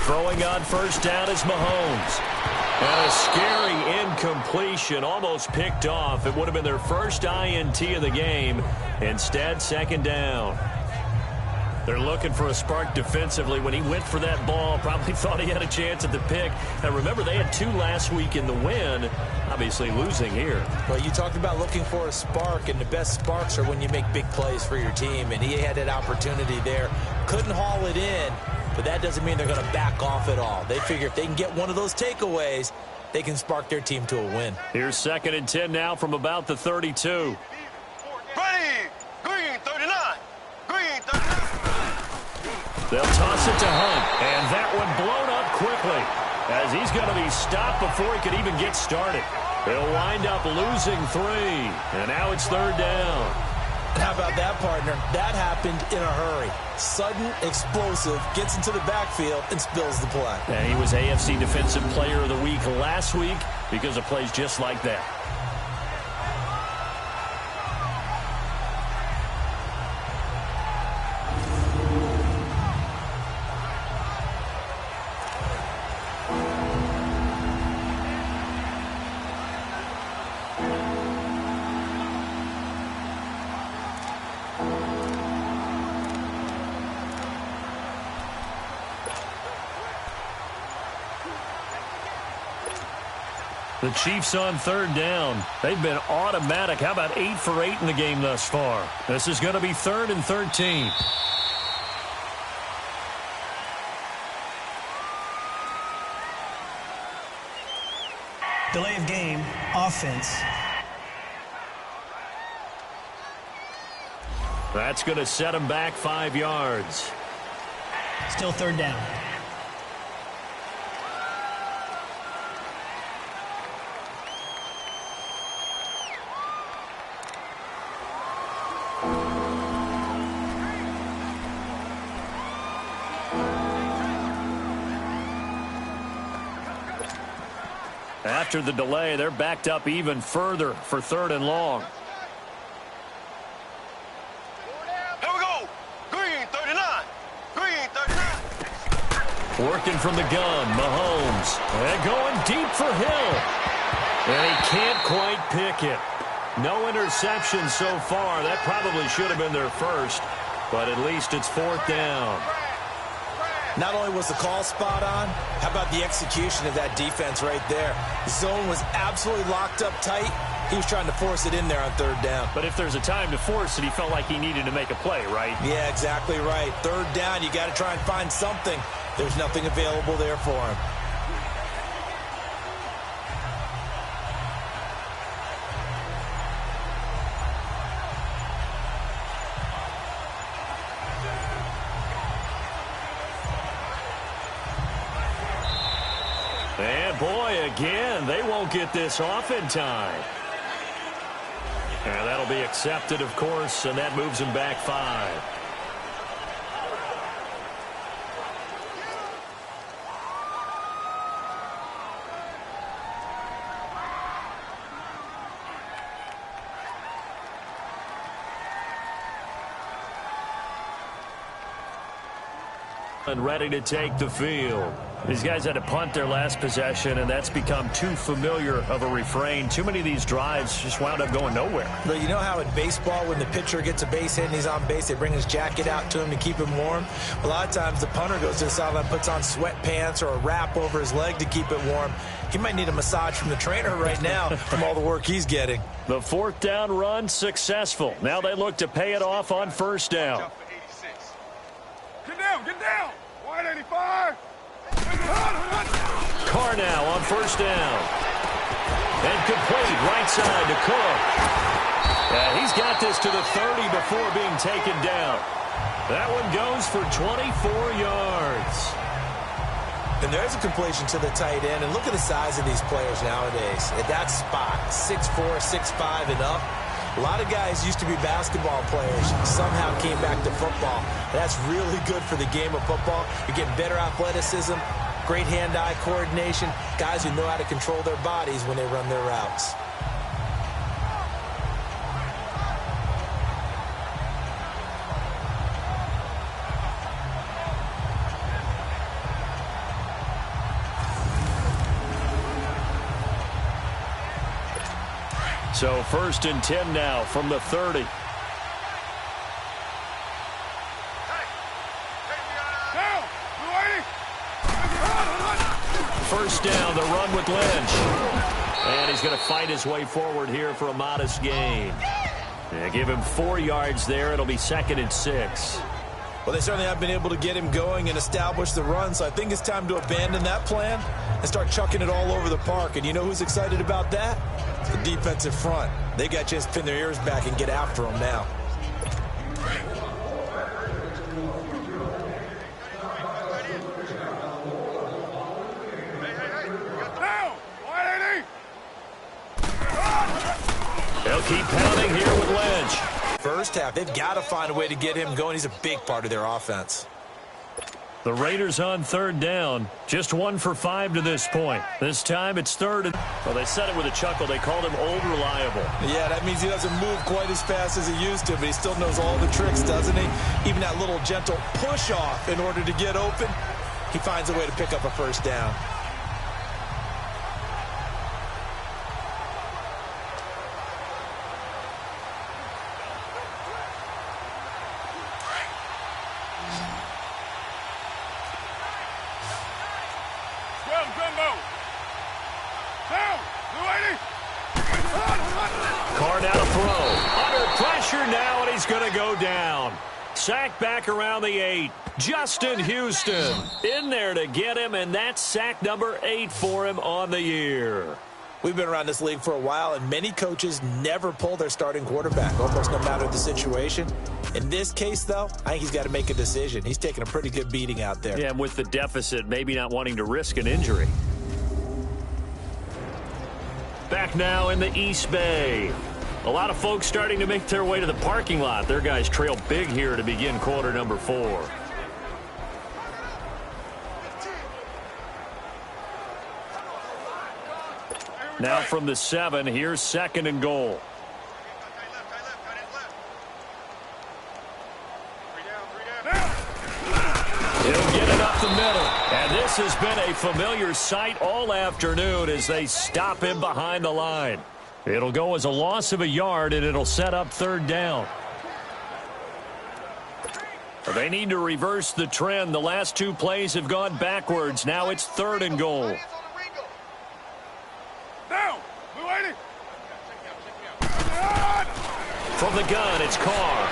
Throwing on 1st down is Mahomes. And a scary incompletion, almost picked off. It would have been their first INT of the game. Instead, 2nd down. They're looking for a spark defensively. When he went for that ball, probably thought he had a chance at the pick. And remember, they had 2 last week in the win. Obviously losing here. Well, you talked about looking for a spark, and the best sparks are when you make big plays for your team. And he had that opportunity there. Couldn't haul it in. But that doesn't mean they're going to back off at all. They figure if they can get one of those takeaways, they can spark their team to a win. Here's 2nd and 10 now from about the 32. Ready. Green, 39. Green, 39. They'll toss it to Hunt. And that one blown up quickly, as he's going to be stopped before he could even get started. They'll wind up losing 3. And now it's 3rd down. How about that, partner? That happened in a hurry. Sudden, explosive, gets into the backfield, and spills the play. And he was AFC Defensive Player of the Week last week because of plays just like that. The Chiefs on 3rd down. They've been automatic. How about 8 for 8 in the game thus far? This is going to be 3rd and 13. Delay of game, offense. That's going to set him back 5 yards. Still 3rd down. After the delay, they're backed up even further for 3rd and long. Here we go. Green, 39. Green, 39. Working from the gun, Mahomes. And going deep for Hill. And he can't quite pick it. No interception so far. That probably should have been their first, but at least it's 4th down. Not only was the call spot on, how about the execution of that defense right there? The zone was absolutely locked up tight. He was trying to force it in there on 3rd down. But if there's a time to force it, he felt like he needed to make a play, right? Yeah, exactly right. 3rd down, you got to try and find something. There's nothing available there for him. And boy, again, they won't get this off in time. And that'll be accepted, of course, and that moves him back 5. And ready to take the field. These guys had to punt their last possession, and that's become too familiar of a refrain. Too many of these drives just wound up going nowhere. But you know how in baseball, when the pitcher gets a base hit and he's on base, they bring his jacket out to him to keep him warm? A lot of times the punter goes to the sideline, puts on sweatpants or a wrap over his leg to keep it warm. He might need a massage from the trainer right now from all the work he's getting. The fourth down run successful. Now they look to pay it off on first down. Get down, get down. 185. Carr now on first down. And complete right side to Cook. He's got this to the 30 before being taken down. That one goes for 24 yards. And there's a completion to the tight end. And look at the size of these players nowadays. At that spot, 6'4", 6'5", and up. A lot of guys used to be basketball players, somehow came back to football. That's really good for the game of football. You're getting better athleticism, great hand-eye coordination, guys who know how to control their bodies when they run their routes. So first and 10 now from the 30. First down, the run with Lynch. And he's going to fight his way forward here for a modest gain. Give him 4 yards there. It'll be 2nd and 6. Well, they certainly have been able to get him going and establish the run, so I think it's time to abandon that plan and start chucking it all over the park. And you know who's excited about that? The defensive front. They got a chance to pin their ears back and get after him now. They'll keep pounding here with Lynch. First half, they've got to find a way to get him going. He's a big part of their offense. The Raiders on third down. Just 1 for 5 to this point. This time it's third. Well, they said it with a chuckle. They called him old reliable. Yeah, that means he doesn't move quite as fast as he used to, but he still knows all the tricks, doesn't he? Even that little gentle push-off in order to get open, he finds a way to pick up a first down. Carr now to throw. Under pressure now, and he's going to go down. Sack back around the 8. Justin Houston in there to get him, and that's sack number 8 for him on the year. We've been around this league for a while, and many coaches never pull their starting quarterback, almost no matter the situation. In this case, though, I think he's got to make a decision. He's taking a pretty good beating out there. Yeah, and with the deficit, maybe not wanting to risk an injury. Back now in the East Bay. A lot of folks starting to make their way to the parking lot. Their guys trail big here to begin quarter number 4. Now from the 7, here's 2nd and goal. He'll get it up the middle. And this has been a familiar sight all afternoon as they stop him behind the line. It'll go as a loss of a yard, and it'll set up third down. They need to reverse the trend. The last 2 plays have gone backwards. Now it's 3rd and goal. From the gun, it's Carr.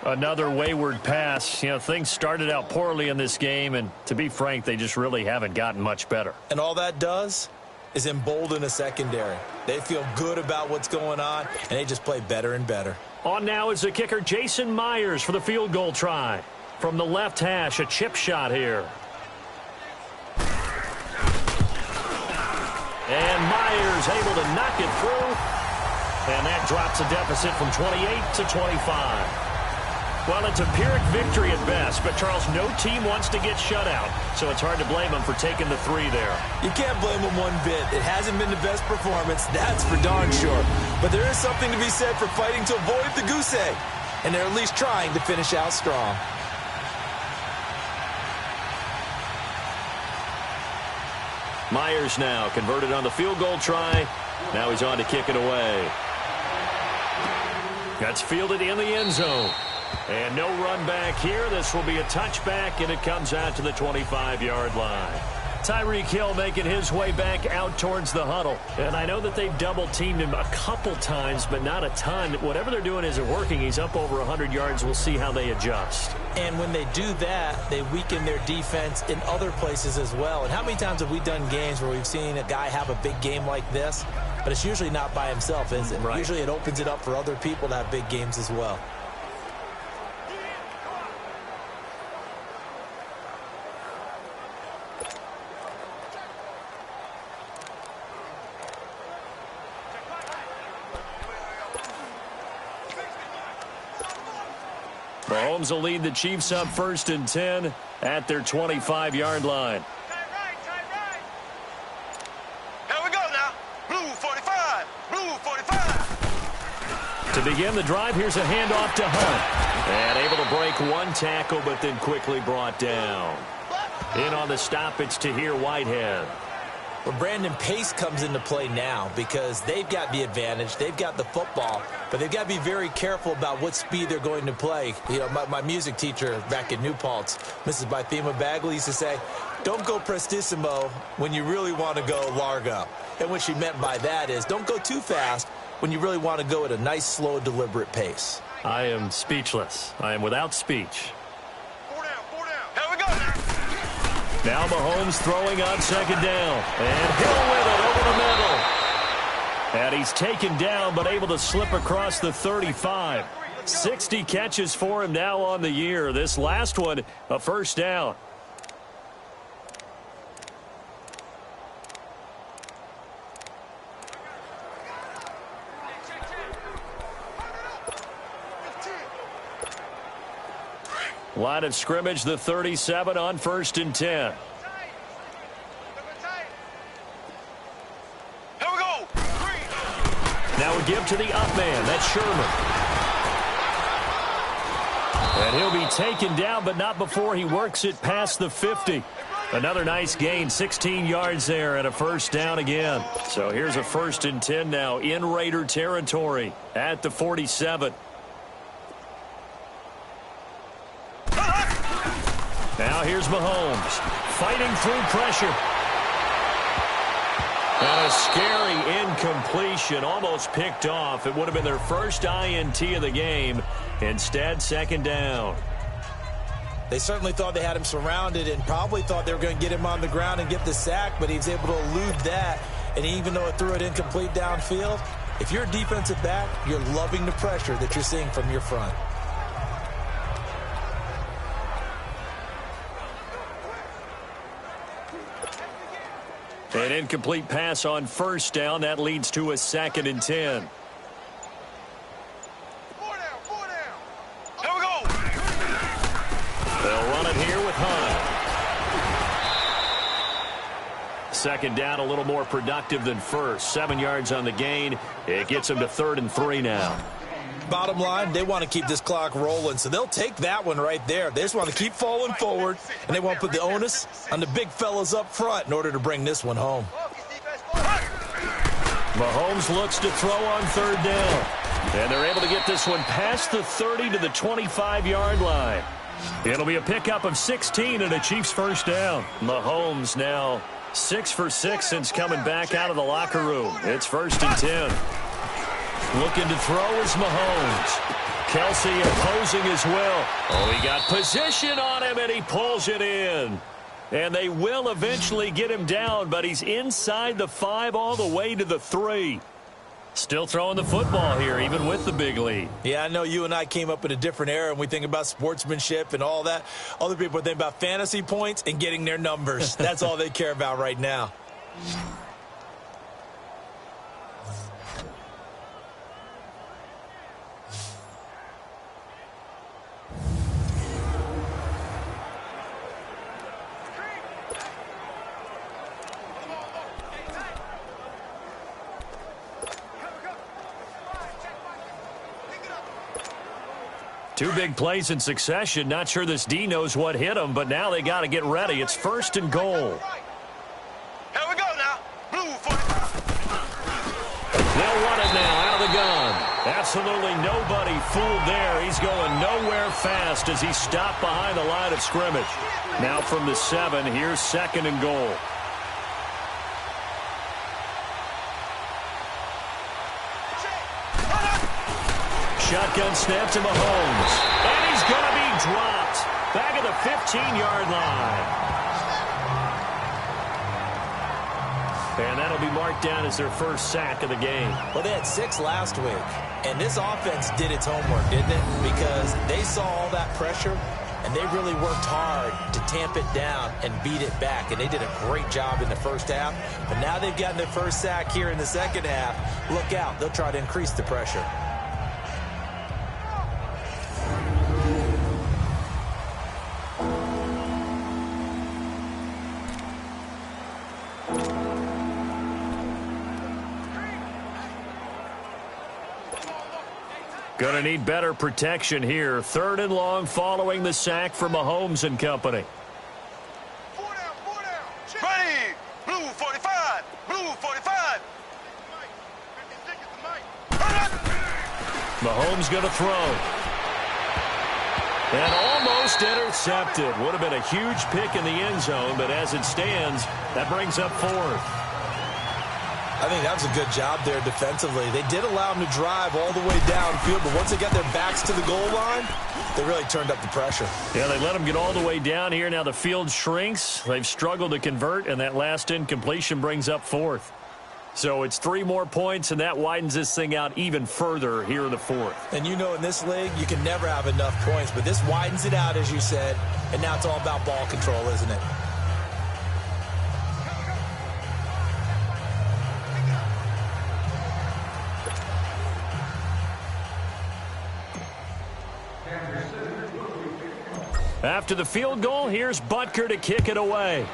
Another wayward pass. You know, things started out poorly in this game, and to be frank, they just really haven't gotten much better. And all that does is embolden a secondary. They feel good about what's going on, and they just play better and better. On now is the kicker, Jason Myers, for the field goal try. From the left hash, a chip shot here. And Myers able to knock it through. And that drops a deficit from 28 to 25. Well, it's a Pyrrhic victory at best, but, Charles, no team wants to get shut out, so it's hard to blame them for taking the 3 there. You can't blame them one bit. It hasn't been the best performance, that's for darn sure. But there is something to be said for fighting to avoid the goose egg. and they're at least trying to finish out strong. Myers now converted on the field goal try. Now he's on to kick it away. That's fielded in the end zone. And no run back here. This will be a touchback, and it comes out to the 25-yard line. Tyreek Hill making his way back out towards the huddle. And I know that they've double-teamed him a couple times, but not a ton. Whatever they're doing isn't working. He's up over 100 yards. We'll see how they adjust. And when they do that, they weaken their defense in other places as well. And how many times have we done games where we've seen a guy have a big game like this? But it's usually not by himself, is it? Right. Usually it opens it up for other people to have big games as well. Mahomes will lead the Chiefs up 1st and 10 at their 25-yard line. Here we go now. Blue 45. Blue 45. To begin the drive, here's a handoff to Hunt. And able to break one tackle, but then quickly brought down. In on the stop, it's Tahir Whitehead. Well, Brandon, pace comes into play now because they've got the advantage. They've got the football, but they've got to be very careful about what speed they're going to play. You know, my music teacher back in New Paltz, Mrs. Bythema Bagley, used to say, don't go prestissimo when you really want to go largo. And what she meant by that is don't go too fast when you really want to go at a nice, slow, deliberate pace. I am speechless. I am without speech. 4 down, 4 down. Here we go now. Now Mahomes throwing on 2nd down. And Hill with it over the middle. And he's taken down but able to slip across the 35. 60 catches for him now on the year. This last one, a 1st down. Line of scrimmage, the 37 on 1st and 10. Here we go. 3. Now a give to the up man. That's Sherman. And he'll be taken down, but not before he works it past the 50. Another nice gain, 16 yards there, and a 1st down again. So here's a 1st and 10 now in Raider territory at the 47. Now here's Mahomes fighting through pressure. And a scary incompletion, almost picked off. It would have been their first INT of the game. Instead, 2nd down. They certainly thought they had him surrounded and probably thought they were going to get him on the ground and get the sack, but he was able to elude that. And even though it threw it incomplete downfield, if you're a defensive back, you're loving the pressure that you're seeing from your front. An incomplete pass on 1st down. That leads to a 2nd and 10. 4 down, 4 down. Here we go. They'll run it here with Hunt. 2nd down, a little more productive than 1st. 7 yards on the gain. It gets them to 3rd and 3 now. Bottom line, they want to keep this clock rolling, so they'll take that one right there. They just want to keep falling forward, and they want to put the onus on the big fellas up front in order to bring this one home. Mahomes looks to throw on 3rd down. And they're able to get this one past the 30 to the 25-yard line. It'll be a pickup of 16 and a Chiefs 1st down. Mahomes now 6 for 6 since coming back out of the locker room. It's 1st and 10. Looking to throw is Mahomes. Kelsey opposing as well. Oh, he got position on him, and he pulls it in. And they will eventually get him down, but he's inside the 5 all the way to the 3. Still throwing the football here, even with the big lead. Yeah, I know you and I came up in a different era, and we think about sportsmanship and all that. Other people think about fantasy points and getting their numbers. That's all they care about right now. Two big plays in succession. Not sure this D knows what hit him, but now they got to get ready. It's 1st and goal. Here we go now. Blue 45. They'll run it now out of the gun. Absolutely nobody fooled there. He's going nowhere fast as he's stopped behind the line of scrimmage. Now from the 7, here's 2nd and goal. Shotgun snap to Mahomes. And he's going to be dropped. Back at the 15-yard line. And that'll be marked down as their first sack of the game. Well, they had 6 last week. And this offense did its homework, didn't it? Because they saw all that pressure, and they really worked hard to tamp it down and beat it back. And they did a great job in the first half. But now they've gotten their first sack here in the second half. Look out. They'll try to increase the pressure. Going to need better protection here. 3rd and long following the sack from Mahomes and company. 4 down. Ready. Blue 45. Blue 45. Mahomes going to throw. And almost intercepted. Would have been a huge pick in the end zone, but as it stands, that brings up 4th. I think that was a good job there defensively. They did allow them to drive all the way downfield, but once they got their backs to the goal line, they really turned up the pressure. Yeah, they let them get all the way down here. Now the field shrinks. They've struggled to convert, and that last incompletion brings up 4th. So it's 3 more points, and that widens this thing out even further here in the 4th. And you know in this league, you can never have enough points, but this widens it out, as you said, and now it's all about ball control, isn't it? After the field goal, here's Butker to kick it away.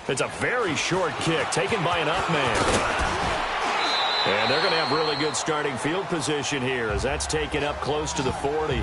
It's a very short kick taken by an up man. And they're going to have really good starting field position here as that's taken up close to the 40.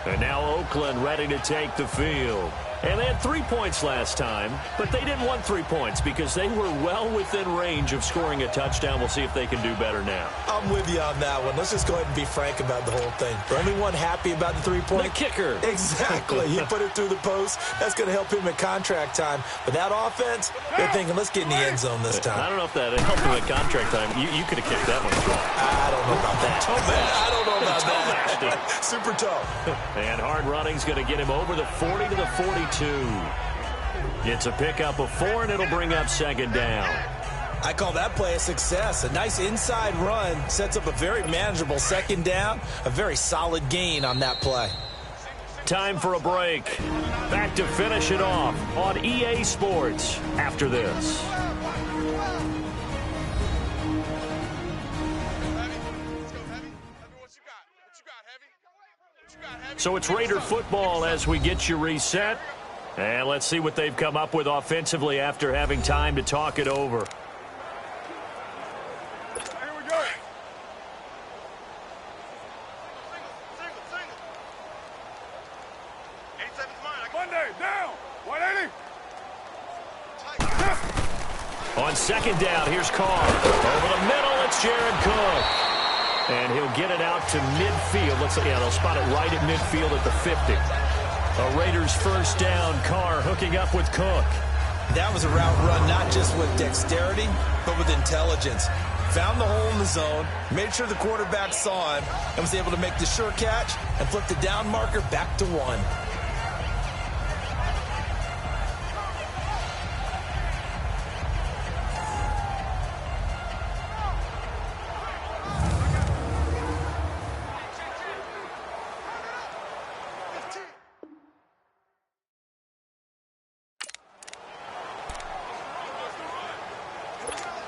And now Oakland ready to take the field. And they had 3 points last time, but they didn't want 3 points because they were well within range of scoring a touchdown. We'll see if they can do better now. I'm with you on that one. Let's just go ahead and be frank about the whole thing. The only one happy about the 3-point? The kicker. Exactly. He put it through the post. That's going to help him at contract time. But that offense, they're thinking, let's get in the end zone this time. I don't know if that helped him at contract time. You could have kicked that one. I don't know about that. I don't know about that. Super toe. And hard running's going to get him over the 40 to the 42. It's a pickup of 4, and it'll bring up 2nd down. I call that play a success. A nice inside run sets up a very manageable 2nd down. A very solid gain on that play. Time for a break. Back to finish it off on EA Sports after this. So it's Raider football as we get you reset. And let's see what they've come up with offensively after having time to talk it over. Here we go. Single. 87's mine. Monday, down. 180. On 2nd down, here's Carr. Over the middle, it's Jared Cook. And he'll get it out to midfield. Looks like, yeah, they'll spot it right at midfield at the 50. A Raiders 1st down. Carr hooking up with Cook. That was a route run not just with dexterity, but with intelligence. Found the hole in the zone, made sure the quarterback saw him, and was able to make the sure catch and flip the down marker back to 1.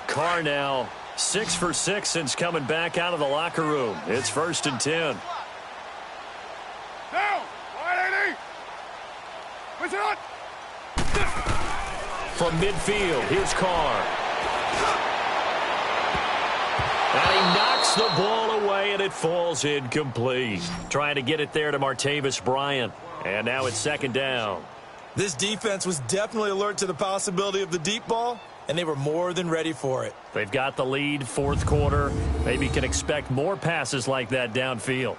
Carr now 6 for 6 since coming back out of the locker room. It's 1st and 10. Down. 180. Push it on. From midfield, here's Carr. And he knocks the ball away, and it falls incomplete. Trying to get it there to Martavis Bryant. And now it's second down. This defense was definitely alert to the possibility of the deep ball, and they were more than ready for it. They've got the lead, fourth quarter. Maybe can expect more passes like that downfield.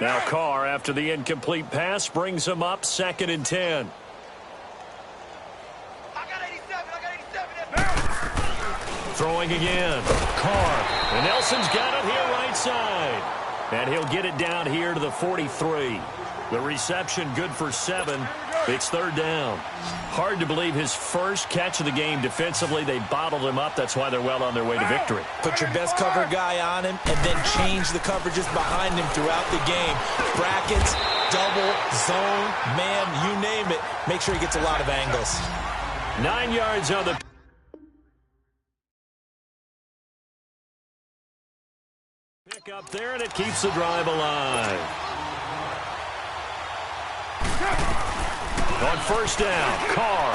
Now Carr, after the incomplete pass, brings him up second and 10. Throwing again. Carr. And Nelson's got it here right side. And he'll get it down here to the 43. The reception good for 7. It's third down. Hard to believe his first catch of the game defensively. They bottled him up. That's why they're well on their way to victory. Put your best cover guy on him and then change the coverages behind him throughout the game. Brackets, double, zone, man, you name it. Make sure he gets a lot of angles. 9 yards on the pick up there, and it keeps the drive alive. On first down, Carr.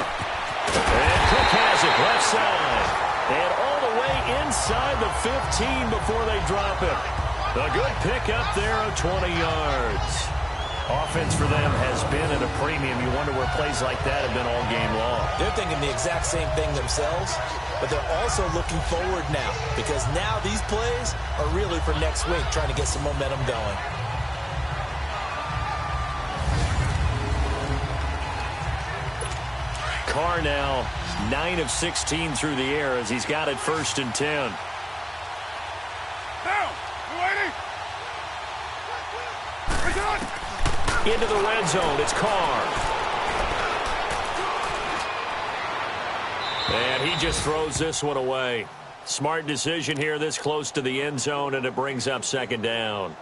And Cook has it left side. And all the way inside the 15 before they drop it. A good pick up there of 20 yards. Offense for them has been at a premium. You wonder where plays like that have been all game long. They're thinking the exact same thing themselves, but they're also looking forward now because now these plays are really for next week, trying to get some momentum going. Carr now 9 of 16 through the air as he's got it first and 10. Down. 280. Into the red zone. It's Carr. And he just throws this one away. Smart decision here this close to the end zone, and it brings up second down.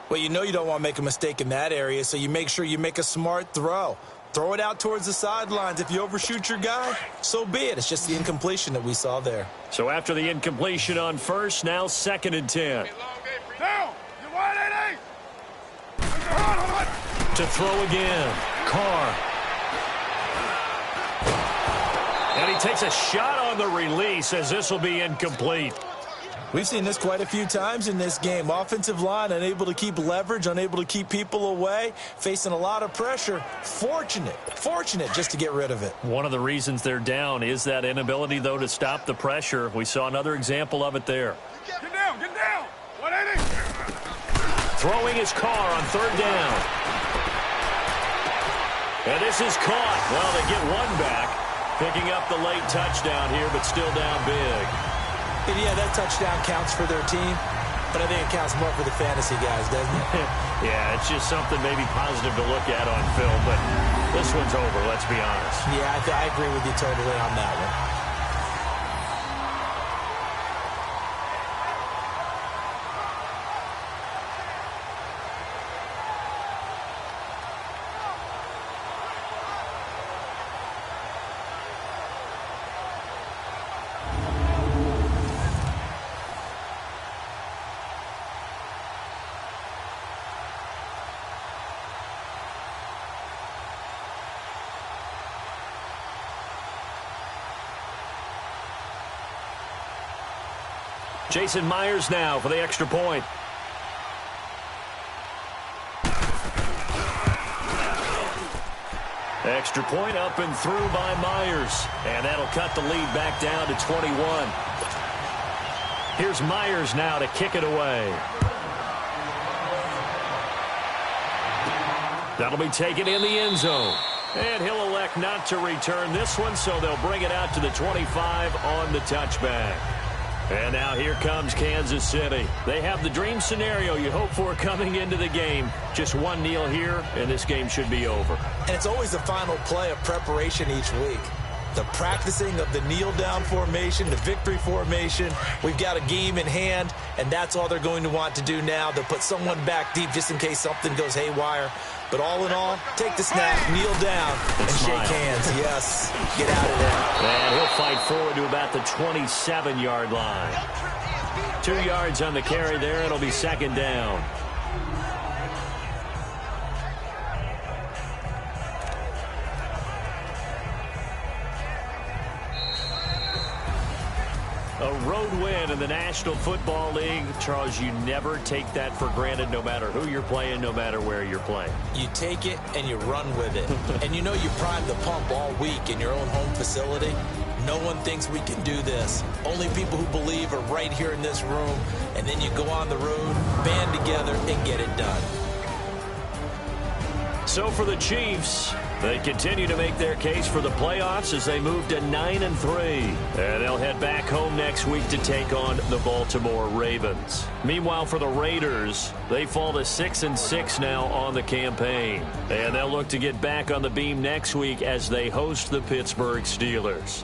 Well, you know you don't want to make a mistake in that area, so you make sure you make a smart throw. Throw it out towards the sidelines. If you overshoot your guy, so be it. It's just the incompletion that we saw there. So after the incompletion on first, now second and 10. Down. You 180. To throw again. Carr. And he takes a shot on the release as this will be incomplete. We've seen this quite a few times in this game. Offensive line unable to keep leverage, unable to keep people away, facing a lot of pressure. Fortunate just to get rid of it. One of the reasons they're down is that inability, though, to stop the pressure. We saw another example of it there. Get down. 180. Throwing his Carr on third down. And this is caught. Well, they get one back, picking up the late touchdown here, but still down big. And yeah, that touchdown counts for their team, but I think it counts more for the fantasy guys, doesn't it? Yeah, it's just something maybe positive to look at on film, but this one's over, let's be honest. Yeah, I agree with you totally on that one. Jason Myers now for the extra point. Extra point up and through by Myers. And that'll cut the lead back down to 21. Here's Myers now to kick it away. That'll be taken in the end zone. And he'll elect not to return this one, so they'll bring it out to the 25 on the touchback. And now here comes Kansas City. They have the dream scenario you hope for coming into the game. Just one kneel here, and this game should be over. And it's always the final play of preparation each week. The practicing of the kneel-down formation, the victory formation. We've got a game in hand, and that's all they're going to want to do now. They'll put someone back deep just in case something goes haywire. But all in all, take the snap, kneel down, and shake hands. Yes, get out of there. And he'll fight forward to about the 27-yard line. 2 yards on the carry there. It'll be second down. A road win in the National Football League. Charles, you never take that for granted no matter who you're playing, no matter where you're playing. You take it and you run with it. And you know you primed the pump all week in your own home facility. No one thinks we can do this. Only people who believe are right here in this room. And then you go on the road, band together, and get it done. So for the Chiefs, they continue to make their case for the playoffs as they move to 9-3. And they'll head back home next week to take on the Baltimore Ravens. Meanwhile, for the Raiders, they fall to 6-6 now on the campaign. And they'll look to get back on the beam next week as they host the Pittsburgh Steelers.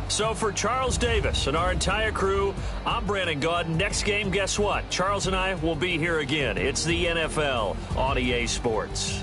So for Charles Davis and our entire crew, I'm Brandon Gaudin. Next game, guess what? Charles and I will be here again. It's the NFL on EA Sports.